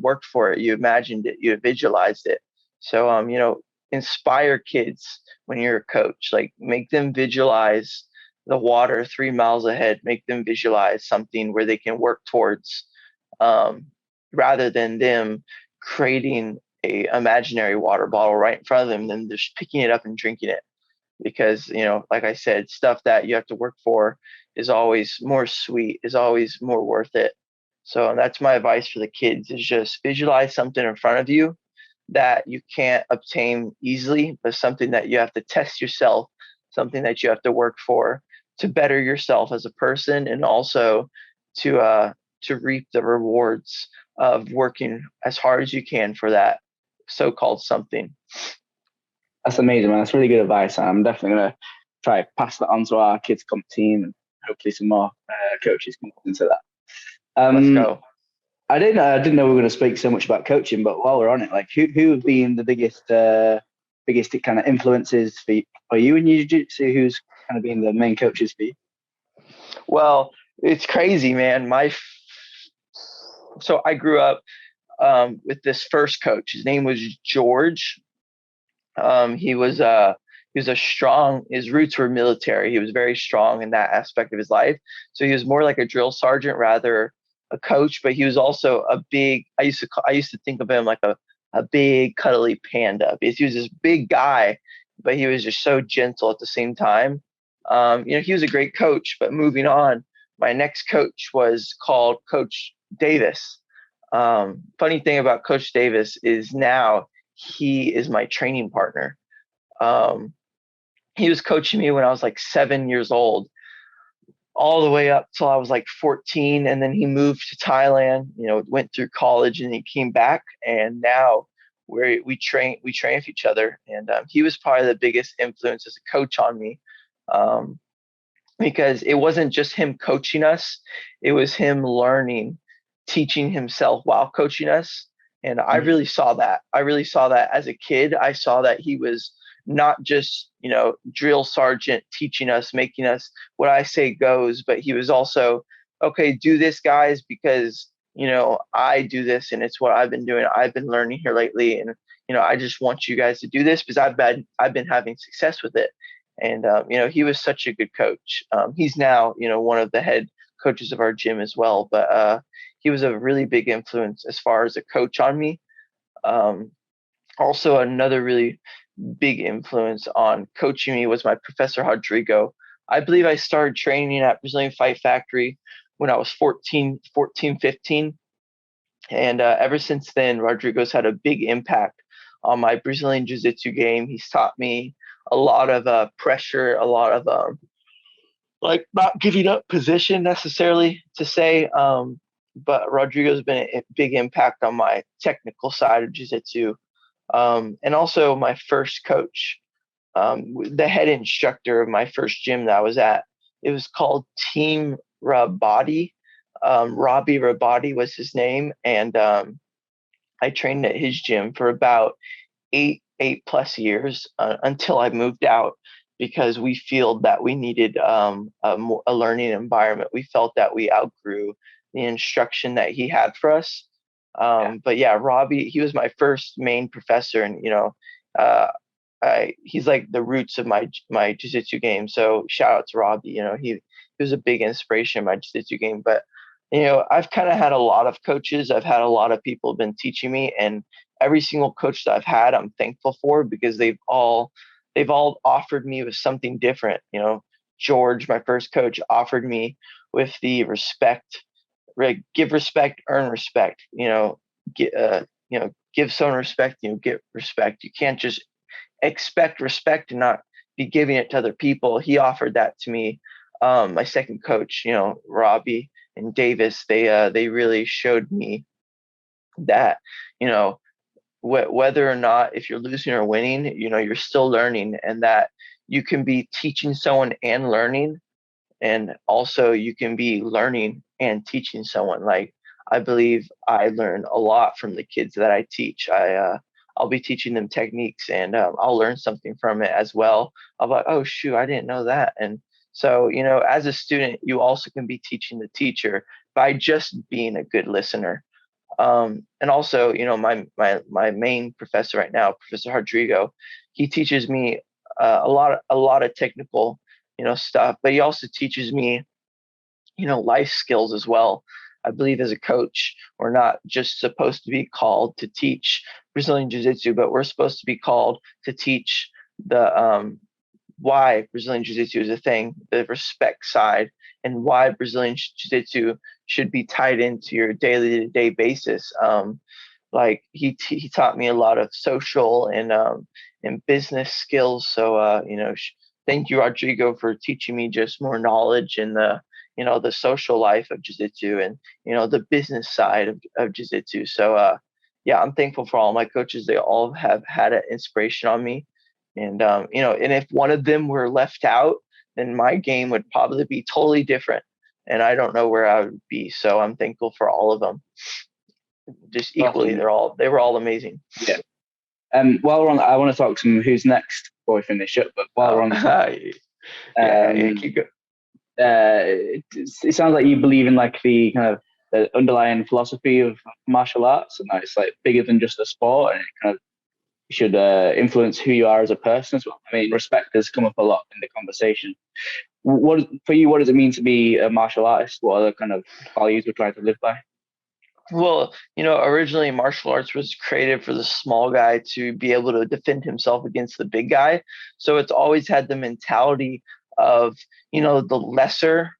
worked for it. You imagined it. You visualized it. So, inspire kids when you're a coach. Like, make them visualize the water 3 miles ahead. Make them visualize something where they can work towards, rather than them creating a imaginary water bottle right in front of them, then just picking it up and drinking it. Because, like I said, stuff that you have to work for is always more sweet, is always more worth it. So that's my advice for the kids, is just visualize something in front of you that you can't obtain easily, but something that you have to test yourself, something that you have to work for to better yourself as a person, and also to reap the rewards of working as hard as you can for that so-called something. That's amazing, man. That's really good advice. I'm definitely going to try to pass that on to our kids comp team, and hopefully some more coaches can get into that. Let's go. I didn't know we were going to speak so much about coaching, but while we're on it, like who have been the biggest kind of influences for you in jiu-jitsu? Who's kind of been the main coaches for you? Well, it's crazy, man. So I grew up with this first coach. His name was George. He was a strong. His roots were military. He was very strong in that aspect of his life. So he was more like a drill sergeant rather a coach. But he was also a big. I used to think of him like a big cuddly panda, because he was this big guy, but he was just so gentle at the same time. He was a great coach. But moving on, my next coach was called Coach Davis. Funny thing about Coach Davis is now he is my training partner. He was coaching me when I was like 7 years old, all the way up till I was like 14. And then he moved to Thailand, went through college, and he came back. And now we train with each other. And he was probably the biggest influence as a coach on me. Because it wasn't just him coaching us, it was him learning, teaching himself while coaching us. And I really saw that. As a kid. I saw that he was not just, drill sergeant teaching us, making us what I say goes, but he was also, okay, do this, guys, because, I do this and it's what I've been doing. I've been learning here lately. And, I just want you guys to do this because I've been having success with it. And, he was such a good coach. He's now, one of the head coaches of our gym as well. But he was a really big influence as far as a coach on me. Also, another really big influence on coaching me was my Professor Rodrigo. I believe I started training at Brazilian Fight Factory when I was 14, 15. And ever since then, Rodrigo's had a big impact on my Brazilian Jiu-Jitsu game. He's taught me a lot of pressure, a lot of like not giving up position necessarily to say, but Rodrigo's been a big impact on my technical side of Jiu-Jitsu. And also my first coach, the head instructor of my first gym that I was at, it was called Team Rabadi. Robbie Rabadi was his name. And I trained at his gym for about eight plus years until I moved out, because we feel that we needed a learning environment. We felt that we outgrew the instruction that he had for us. But yeah, Robbie, he was my first main professor, and he's like the roots of my jiu-jitsu game. So shout out to Robbie. He was a big inspiration in my jiu-jitsu game. But I've kind of had a lot of coaches. I've had a lot of people been teaching me, and every single coach that I've had, I'm thankful for, because they've all offered me with something different. George, my first coach, offered me with the respect, give respect, earn respect. Give someone respect, get respect. You can't just expect respect and not be giving it to other people. He offered that to me. My second coach, Robbie and Davis, they really showed me that, whether or not, if you're losing or winning, you're still learning, and that you can be teaching someone and learning, and also you can be learning and teaching someone. Like, I believe I learn a lot from the kids that I teach. I'll be teaching them techniques, and I'll learn something from it as well. I'll be like, oh shoot, I didn't know that. And so, as a student, you also can be teaching the teacher by just being a good listener. And also, my main professor right now, Professor Rodrigo, he teaches me a lot of technical, stuff, but he also teaches me, life skills as well. I believe as a coach, we're not just supposed to be called to teach Brazilian Jiu-Jitsu, but we're supposed to be called to teach the why Brazilian Jiu-Jitsu is a thing, the respect side, and why Brazilian Jiu-Jitsu should be tied into your day-to-day basis. Like he taught me a lot of social and business skills. So thank you, Rodrigo, for teaching me just more knowledge in the social life of Jiu-Jitsu and the business side of Jiu-Jitsu. So yeah, I'm thankful for all my coaches. They all have had an inspiration on me. And and if one of them were left out, then my game would probably be totally different, and I don't know where I would be. So I'm thankful for all of them, just equally. They were all amazing. Yeah. While we're on, I want to talk some who's next before we finish up. But while we're on, keep going. It sounds like you believe in like the kind of the underlying philosophy of martial arts, and that it's like bigger than just a sport, and it kind of should influence who you are as a person as well. I mean, respect has come up a lot in the conversation. What for you? What does it mean to be a martial artist? What other kind of values we're trying to live by? Well, originally martial arts was created for the small guy to be able to defend himself against the big guy. So it's always had the mentality of, the lesser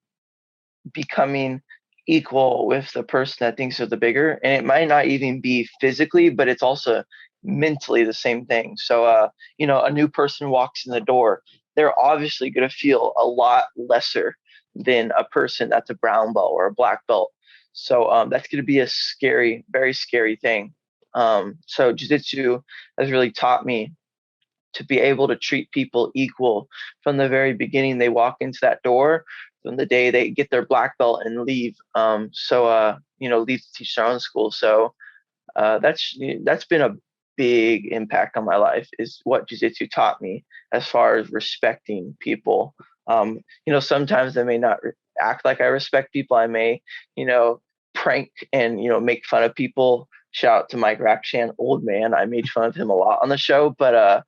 becoming equal with the person that thinks they're the bigger. And it might not even be physically, but it's also mentally the same thing. So, a new person walks in the door, they're obviously going to feel a lot lesser than a person that's a brown belt or a black belt. So that's going to be a scary, very scary thing. So Jiu-Jitsu has really taught me to be able to treat people equal from the very beginning they walk into that door, from the day they get their black belt and leave. Leave to teach their own school. So that's been a big impact on my life, is what Jiu-Jitsu taught me as far as respecting people. Sometimes I may not act like I respect people. I may, prank and, make fun of people. Shout out to Mike Rakshan, old man. I made fun of him a lot on the show, but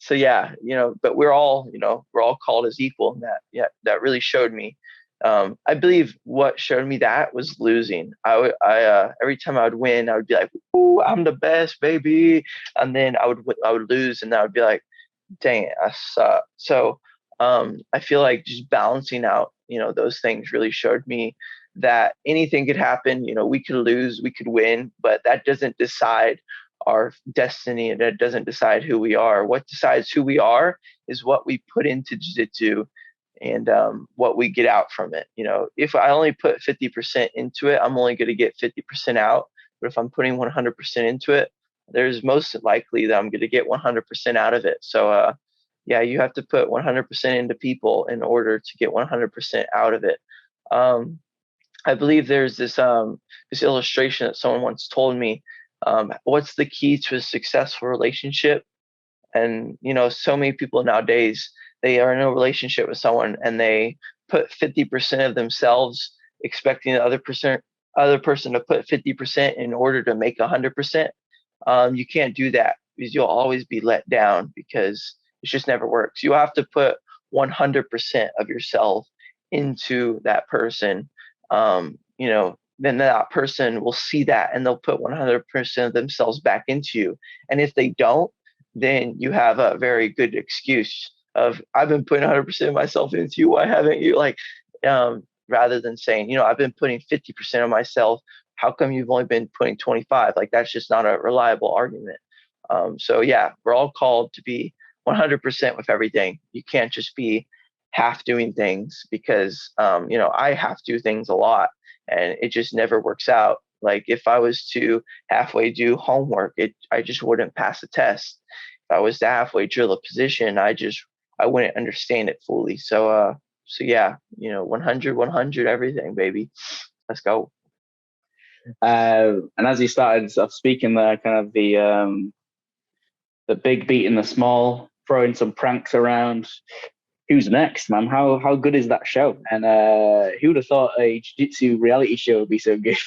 so yeah, but we're all called as equal. And that really showed me. I believe what showed me that was losing. I every time I would win, I would be like, "Ooh, I'm the best, baby," and then I would lose, and I would be like, "Dang it, I suck." So I feel like just balancing out, those things really showed me that anything could happen. We could lose, we could win, but that doesn't decide our destiny, and that doesn't decide who we are. What decides who we are is what we put into jiu-jitsu and what we get out from it. If I only put 50% into it, I'm only going to get 50% out. But if I'm putting 100% into it, there's most likely that I'm going to get 100% out of it. So you have to put 100% into people in order to get 100% out of it. I believe there's this illustration that someone once told me. What's the key to a successful relationship? And so many people nowadays, they are in a relationship with someone and they put 50% of themselves, expecting the other person to put 50% in order to make 100%. You can't do that, because you'll always be let down, because it just never works. You have to put 100% of yourself into that person, then that person will see that and they'll put 100% of themselves back into you. And if they don't, then you have a very good excuse of, I've been putting 100% of myself into you. Why haven't you? Like, rather than saying, I've been putting 50% of myself. How come you've only been putting 25? Like, that's just not a reliable argument. So yeah, we're all called to be 100% with everything. You can't just be half doing things because, I have to do things a lot and it just never works out. Like if I was to halfway do homework, I just wouldn't pass the test. If I was to halfway drill a position, I wouldn't understand it fully. So yeah, 100, everything, baby. Let's go. And as you started sort of speaking there, kind of the big beating the small, throwing some pranks around. Who's next, man? How good is that show? And who would have thought a jiu-jitsu reality show would be so good?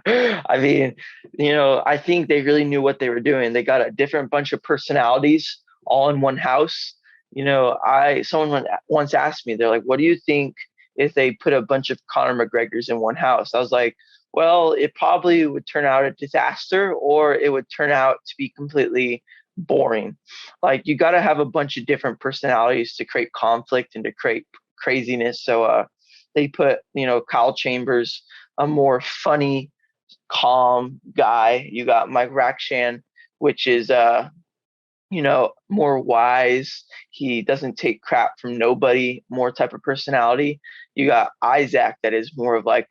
I mean, I think they really knew what they were doing. They got a different bunch of personalities all in one house. Someone once asked me, they're like, what do you think if they put a bunch of Conor McGregors in one house? I was like, well, it probably would turn out a disaster, or it would turn out to be completely boring. Like, you got to have a bunch of different personalities to create conflict and to create craziness. So they put, Kyle Chambers, a more funny, calm guy. You got Mike Rakshan, which is more wise. He doesn't take crap from nobody, more type of personality. You got Isaac, that is more of like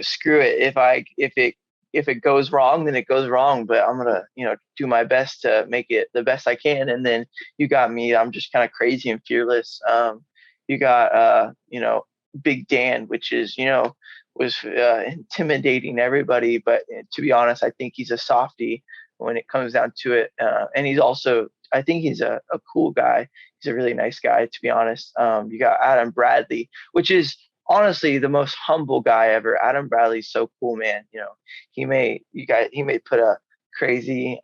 screw it. If it goes wrong, then it goes wrong, but I'm gonna, do my best to make it the best I can. And then you got me, I'm just kind of crazy and fearless. You got Big Dan, which is, was intimidating everybody, but to be honest, I think he's a softie when it comes down to it. And he's also, I think he's a cool guy. He's a really nice guy, to be honest. You got Adam Bradley, which is honestly the most humble guy ever. Adam Bradley's so cool, man. He may put a crazy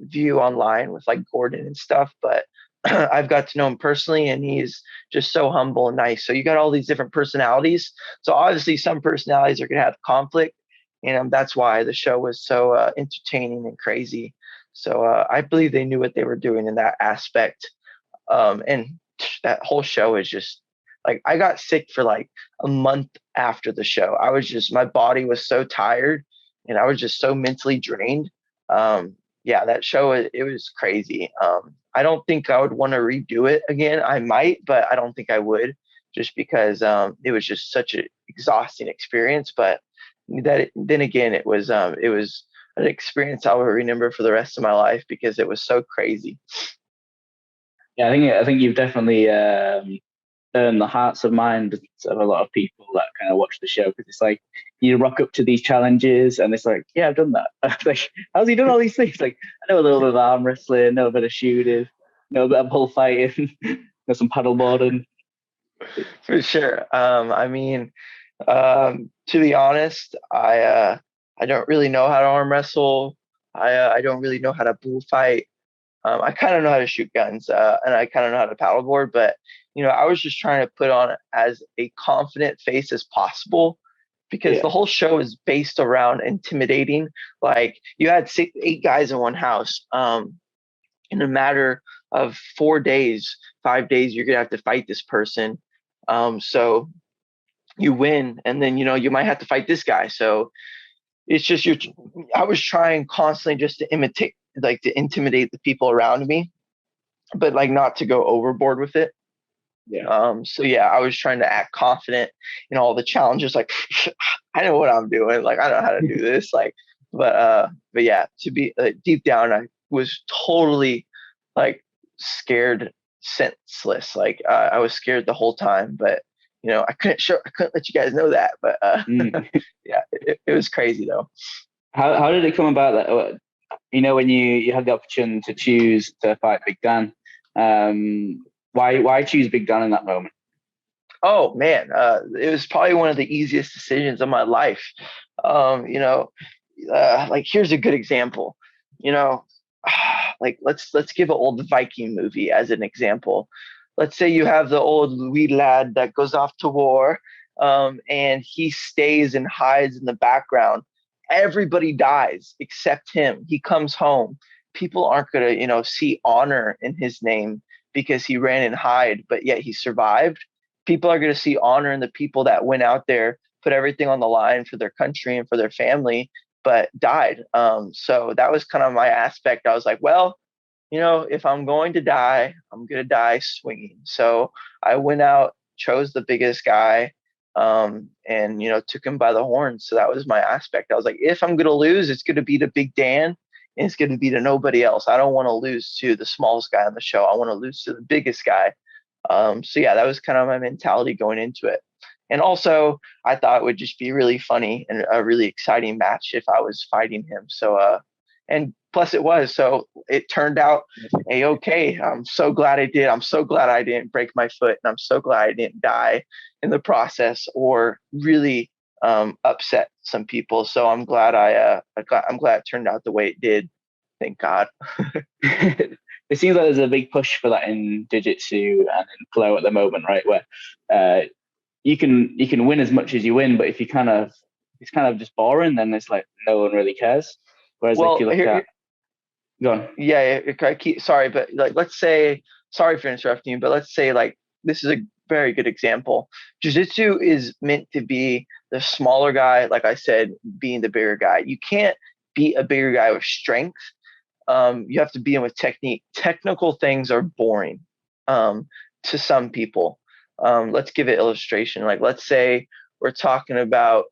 view online with like Gordon and stuff, but I've got to know him personally, and he's just so humble and nice. So you got all these different personalities. So obviously some personalities are going to have conflict, and that's why the show was so entertaining and crazy. So I believe they knew what they were doing in that aspect. And that whole show is just like, I got sick for like a month after the show. My body was so tired and I was just so mentally drained. Yeah, that show, it was crazy. I don't think I would want to redo it again. I might, but I don't think I would, just because it was just such an exhausting experience. But then again, it was an experience I will remember for the rest of my life because it was so crazy. Yeah, I think you've definitely earned the hearts and minds of a lot of people that kind of watch the show, because it's like you rock up to these challenges and it's like, yeah, I've done that. Like, how's he done all these things? Like, I know a little bit of arm wrestling, know a bit of shooting, know a bit of bullfighting, know some paddleboarding. For sure. I mean, to be honest, I don't really know how to arm wrestle. I don't really know how to bullfight. I kind of know how to shoot guns, and I kind of know how to paddleboard, but I was just trying to put on as a confident face as possible, because the whole show is based around intimidating. Like, you had 8 guys in one house. In a matter of 4 days, 5 days, you're gonna have to fight this person. So you win, and then you might have to fight this guy. So it's just I was trying constantly just to intimidate the people around me, but like not to go overboard with it. So yeah, I was trying to act confident in all the challenges. Like, I know what I'm doing. Like, I know how to do this. Like, but yeah, to be deep down, I was totally like scared, senseless. Like, I was scared the whole time, but I couldn't let you guys know that. But yeah, it was crazy though. How did it come about that? When you had the opportunity to choose to fight Big Dan, why choose Big Dan in that moment? Oh man, it was probably one of the easiest decisions of my life. Like, here's a good example. Like, let's give an old Viking movie as an example. let's say you have the old wee lad that goes off to war, and he stays and hides in the background. Everybody dies except him. He comes home. People aren't gonna, see honor in his name because he ran and hide, but yet he survived. People are gonna see honor in the people that went out there, put everything on the line for their country and for their family, but died. So that was kind of my aspect. I was like, well, if I'm going to die, I'm going to die swinging. So I went out, chose the biggest guy, and, took him by the horns. So that was my aspect. I was like, if I'm going to lose, it's going to be to Big Dan, and it's going to be to nobody else. I don't want to lose to the smallest guy on the show. I want to lose to the biggest guy. So yeah, that was kind of my mentality going into it. And also, I thought it would just be really funny and a really exciting match if I was fighting him. So, and plus it was. So it turned out a-okay. I'm so glad I did. I'm so glad I didn't break my foot, and I'm so glad I didn't die in the process or really upset some people. So I'm glad I'm glad it turned out the way it did. Thank God. It seems like there's a big push for that in jiu-jitsu and in flow at the moment, right? Where you can win as much as you win, but if it's kind of just boring, then it's like no one really cares. Whereas if you look at, go on. Yeah, sorry, but like, let's say, sorry for interrupting you, but let's say like this is a very good example. Jiu-jitsu is meant to be the smaller guy, like I said, being the bigger guy. You can't beat a bigger guy with strength. You have to beat him with technique. Technical things are boring to some people. Let's give an illustration. Like, let's say we're talking about,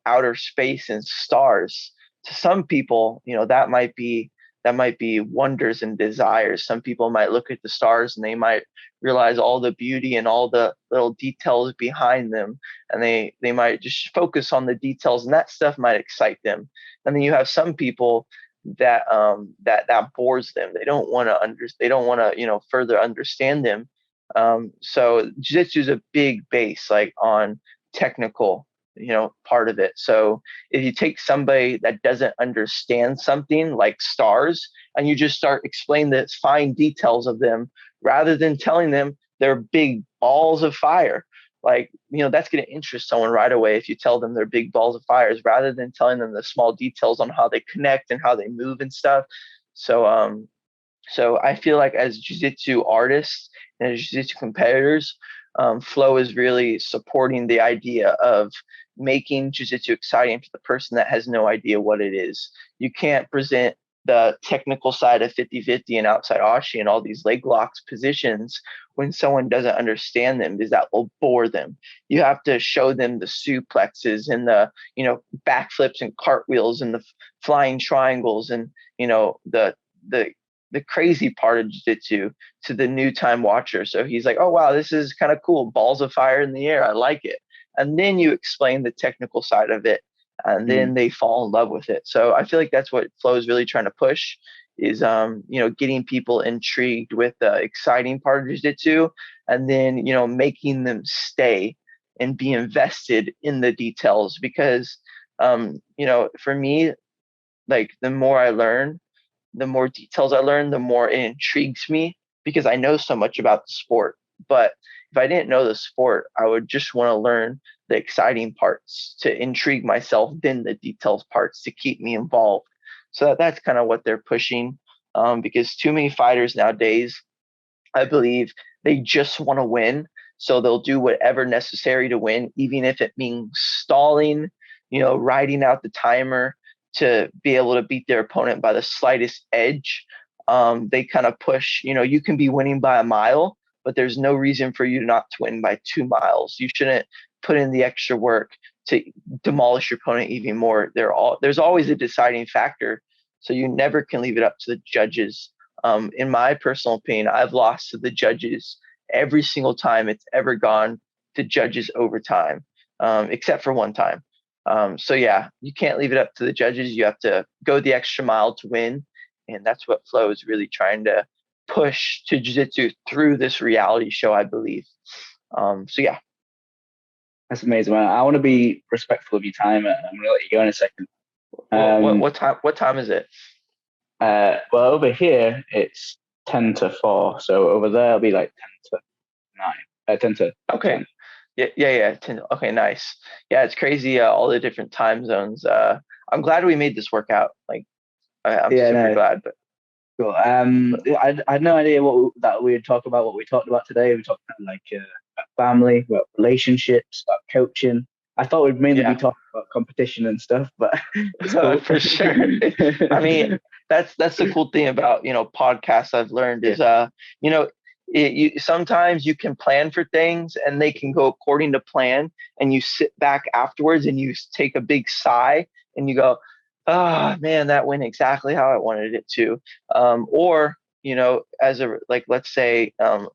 outer space and stars. To some people, that might be wonders and desires. Some people might look at the stars and they might realize all the beauty and all the little details behind them, and they might just focus on the details, and that stuff might excite them. And then you have some people that that bores them. They don't want to further understand them. So jiu-jitsu is a big base, like on technical, part of it. So if you take somebody that doesn't understand something like stars and you just start explaining the fine details of them rather than telling them they're big balls of fire, like, that's going to interest someone right away if you tell them they're big balls of fires rather than telling them the small details on how they connect and how they move and stuff. So I feel like as jiu-jitsu artists and as jiu-jitsu competitors, Flow is really supporting the idea of making jiu-jitsu exciting for the person that has no idea what it is. You can't present the technical side of 50-50 and outside ashi and all these leg locks positions when someone doesn't understand them, because that will bore them. You have to show them the suplexes and the, backflips and cartwheels and the flying triangles and, the crazy part of jiu-jitsu to the new time watcher. So he's like, oh, wow, this is kind of cool. Balls of fire in the air. I like it. And then you explain the technical side of it, and then they fall in love with it. So I feel like that's what Flow is really trying to push is, getting people intrigued with the exciting part of jiu-jitsu, and then, making them stay and be invested in the details. Because, for me, like the more I learn, the more details I learn, the more it intrigues me because I know so much about the sport. But if I didn't know the sport, I would just want to learn the exciting parts to intrigue myself, then the details parts to keep me involved. So that's kind of what they're pushing, because too many fighters nowadays, I believe, they just want to win. So they'll do whatever necessary to win, even if it means stalling, riding out the timer to be able to beat their opponent by the slightest edge. They kind of push, you can be winning by a mile, but there's no reason for you not to win by 2 miles. You shouldn't put in the extra work to demolish your opponent even more. There's always a deciding factor. So you never can leave it up to the judges. In my personal opinion, I've lost to the judges every single time it's ever gone to judges overtime, except for one time. So yeah, you can't leave it up to the judges. You have to go the extra mile to win. And that's what Flow is really trying to push to jiu-jitsu through this reality show, I believe. So yeah. That's amazing, man. I want to be respectful of your time. I'm going to let you go in a second. What time is it? Well, over here, it's 10 to 4. So over there, it'll be like 10 to Okay. 10. Yeah. Okay, nice. Yeah, it's crazy. All the different time zones. I'm glad we made this work out. Like, I'm super glad. But cool. I had no idea that we would talk about. What we talked about today, we talked about about family, about relationships, about coaching. I thought we'd mainly be talking about competition and stuff, but it's cool. For sure. I mean, that's the cool thing about podcasts I've learned is sometimes you can plan for things and they can go according to plan, and you sit back afterwards and you take a big sigh and you go, oh man, that went exactly how I wanted it to. Or as let's say a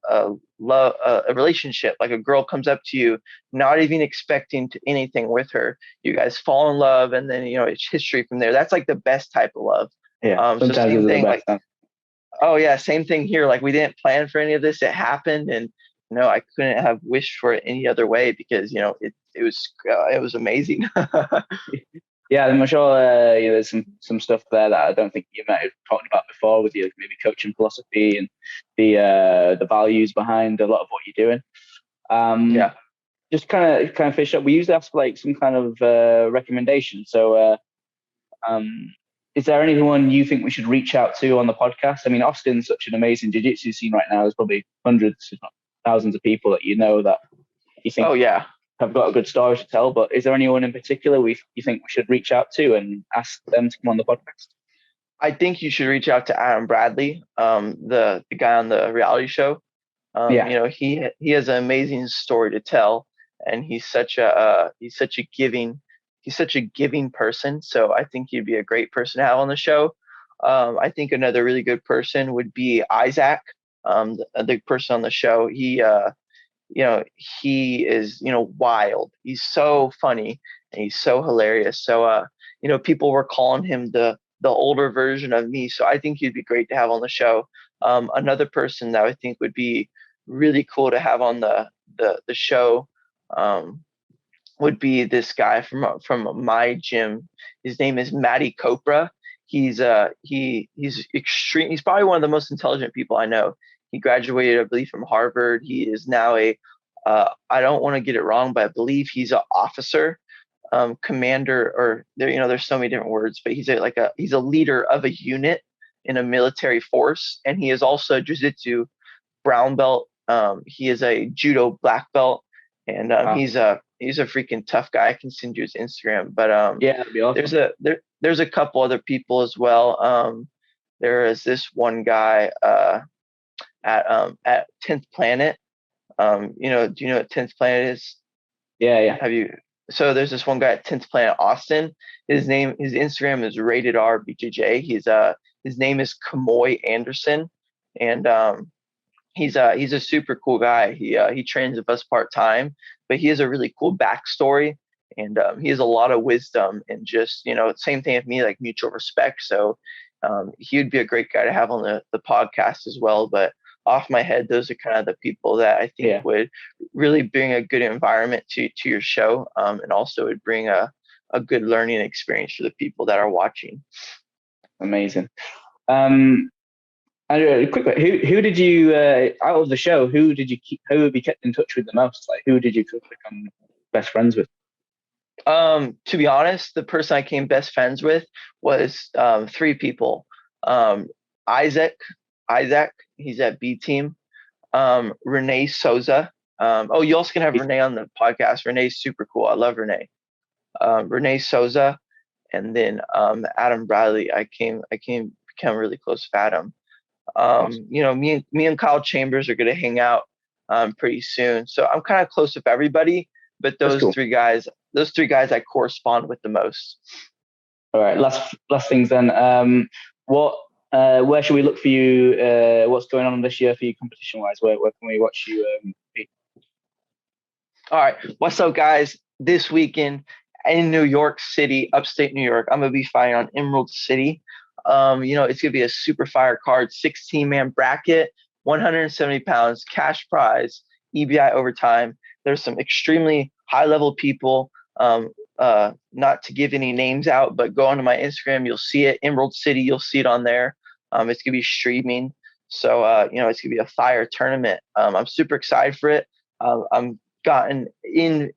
relationship, like a girl comes up to you not even expecting anything with her, you guys fall in love, and then it's history from there. That's like the best type of love. Sometimes so same thing, like oh yeah, same thing here. Like, we didn't plan for any of this, it happened, and I couldn't have wished for it any other way, because it was amazing. Yeah, I'm sure there's some stuff there that I don't think you might have talked about before with your maybe coaching philosophy and the values behind a lot of what you're doing. Just kind of finish up. We usually ask for like some kind of recommendation. So, is there anyone you think we should reach out to on the podcast? I mean, Austin's such an amazing jiu-jitsu scene right now. There's probably hundreds, if not thousands, of people that that you think. Oh yeah. Have got a good story to tell, but is there anyone in particular you think we should reach out to and ask them to come on the podcast? I think you should reach out to Adam Bradley, the guy on the reality show. He has an amazing story to tell, and he's such a giving person. So I think he'd be a great person to have on the show. I think another really good person would be Isaac, the person on the show. He is, wild. He's so funny and he's so hilarious. So, people were calling him the older version of me. So I think he'd be great to have on the show. Another person that I think would be really cool to have on the show would be this guy from my gym. His name is Matty Copra. He's extreme. He's probably one of the most intelligent people I know. He graduated, I believe, from Harvard. He is now I don't want to get it wrong, but I believe he's an officer, commander, or there's so many different words, but he's a leader of a unit in a military force, and he is also a jiu-jitsu brown belt. He is a judo black belt, and wow. He's a freaking tough guy. I can send you his Instagram, but that'd be awesome. There's a couple other people as well. There is this one guy at 10th Planet. Do you know what 10th Planet is? Yeah. Have you? So there's this one guy at 10th Planet Austin. His Instagram is rated R BJJ. His name is Kamoy Anderson, and he's a super cool guy. He trains with us part time, but he has a really cool backstory, and he has a lot of wisdom, and just same thing with me, like mutual respect. So he would be a great guy to have on the podcast as well. But off my head, those are kind of the people that I think would really bring a good environment to your show, and also would bring a good learning experience for the people that are watching. Amazing. And quickly, who did you out of the show? Who have you kept in touch with the most? Like, who did you become best friends with? To be honest, the person I became best friends with was 3 people. Isaac, he's at B Team. Renee Souza. You also can have Renee on the podcast. Renee's super cool. I love Renee. Renee Souza, and then Adam Bradley. I became really close with Adam. Me and Kyle Chambers are gonna hang out pretty soon. So I'm kind of close with everybody, but those cool. three guys I correspond with the most. All right, last things then. Where should we look for you? What's going on this year for you competition wise? Where can we watch you compete? All right, what's up, guys? This weekend in New York City, upstate New York, I'm gonna be fighting on Emerald City. It's gonna be a super fire card, 16-man bracket, 170 pounds, cash prize, EBI overtime. There's some extremely high-level people. Not to give any names out, but go onto my Instagram, you'll see it. Emerald City, you'll see it on there. It's gonna be streaming. So, it's going to be a fire tournament. I'm super excited for it. I'm gotten in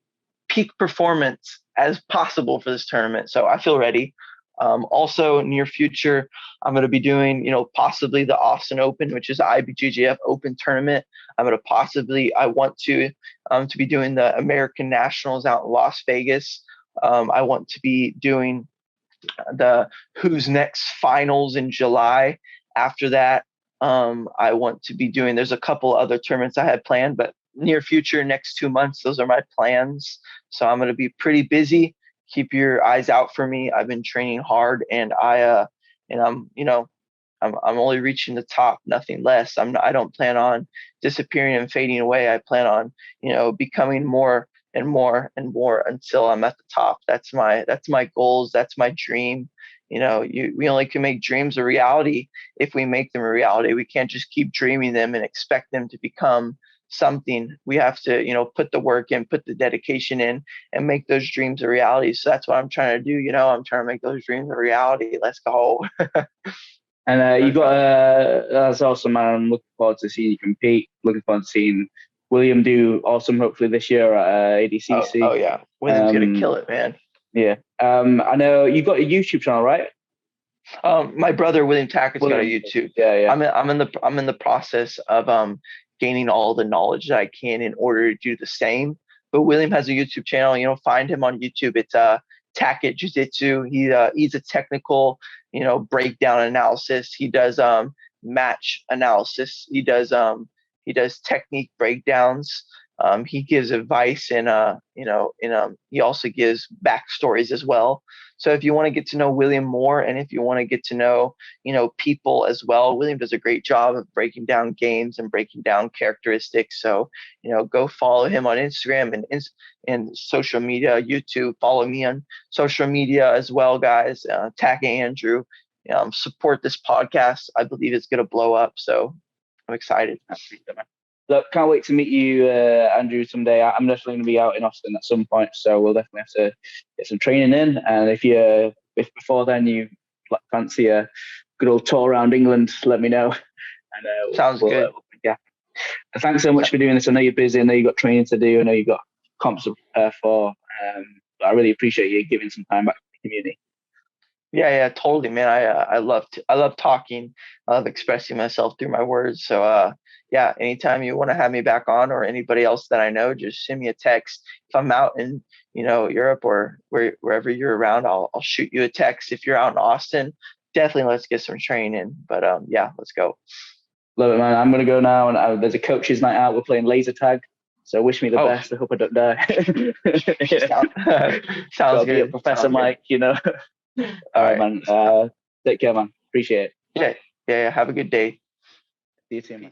peak performance as possible for this tournament. So I feel ready. Also, near future, I'm going to be doing, possibly the Austin Open, which is the IBJJF Open tournament. I want to be doing the American Nationals out in Las Vegas. I want to be doing the Who's Next finals in July. After that, I want to be doing, there's a couple other tournaments I had planned, but near future, next 2 months, those are my plans. So I'm going to be pretty busy. Keep your eyes out for me. I've been training hard, and I'm only reaching the top, nothing less. I don't plan on disappearing and fading away. I plan on, becoming more and more and more until I'm at the top. That's my goals. That's my dream. We only can make dreams a reality if we make them a reality. We can't just keep dreaming them and expect them to become something. We have to, put the work in, put the dedication in, and make those dreams a reality. So that's what I'm trying to do. I'm trying to make those dreams a reality. Let's go. And you got that's awesome, man. I'm looking forward to seeing you compete. Looking forward to seeing William do awesome. Hopefully this year at ADCC. Oh yeah, William's gonna kill it, man. Yeah. I know you got a YouTube channel, right? My brother William Tackett's got a YouTube. Yeah. I'm in the process of gaining all the knowledge that I can in order to do the same. But William has a YouTube channel. Find him on YouTube. It's Tackett Jiu-Jitsu. He's a technical, breakdown analysis. He does match analysis. He does technique breakdowns. He gives advice, and he also gives backstories as well. So if you want to get to know William more, and if you want to get to know, people as well, William does a great job of breaking down games and breaking down characteristics. So, go follow him on Instagram and social media, YouTube. Follow me on social media as well, guys. Tag Andrew. Support this podcast. I believe it's going to blow up. So I'm excited. Look, can't wait to meet you, Andrew, someday. I'm definitely going to be out in Austin at some point, so we'll definitely have to get some training in. And if before then you fancy a good old tour around England, let me know. And sounds good. Yeah. And thanks so much for doing this. I know you're busy. I know you've got training to do. I know you've got comps to prepare for. But I really appreciate you giving some time back to the community. Yeah, totally, man. I love talking. I love expressing myself through my words. So yeah, anytime you want to have me back on, or anybody else that I know, just send me a text. If I'm out in Europe or wherever you're around, I'll shoot you a text. If you're out in Austin, definitely let's get some training in. But yeah, let's go. Love it, man. I'm gonna go now, and there's a coaches' night out. We're playing laser tag. So wish me the best. I hope I don't die. Sounds good. Professor Mike, All right, man. Take care, man. Appreciate it. Yeah. Have a good day. See you soon, man.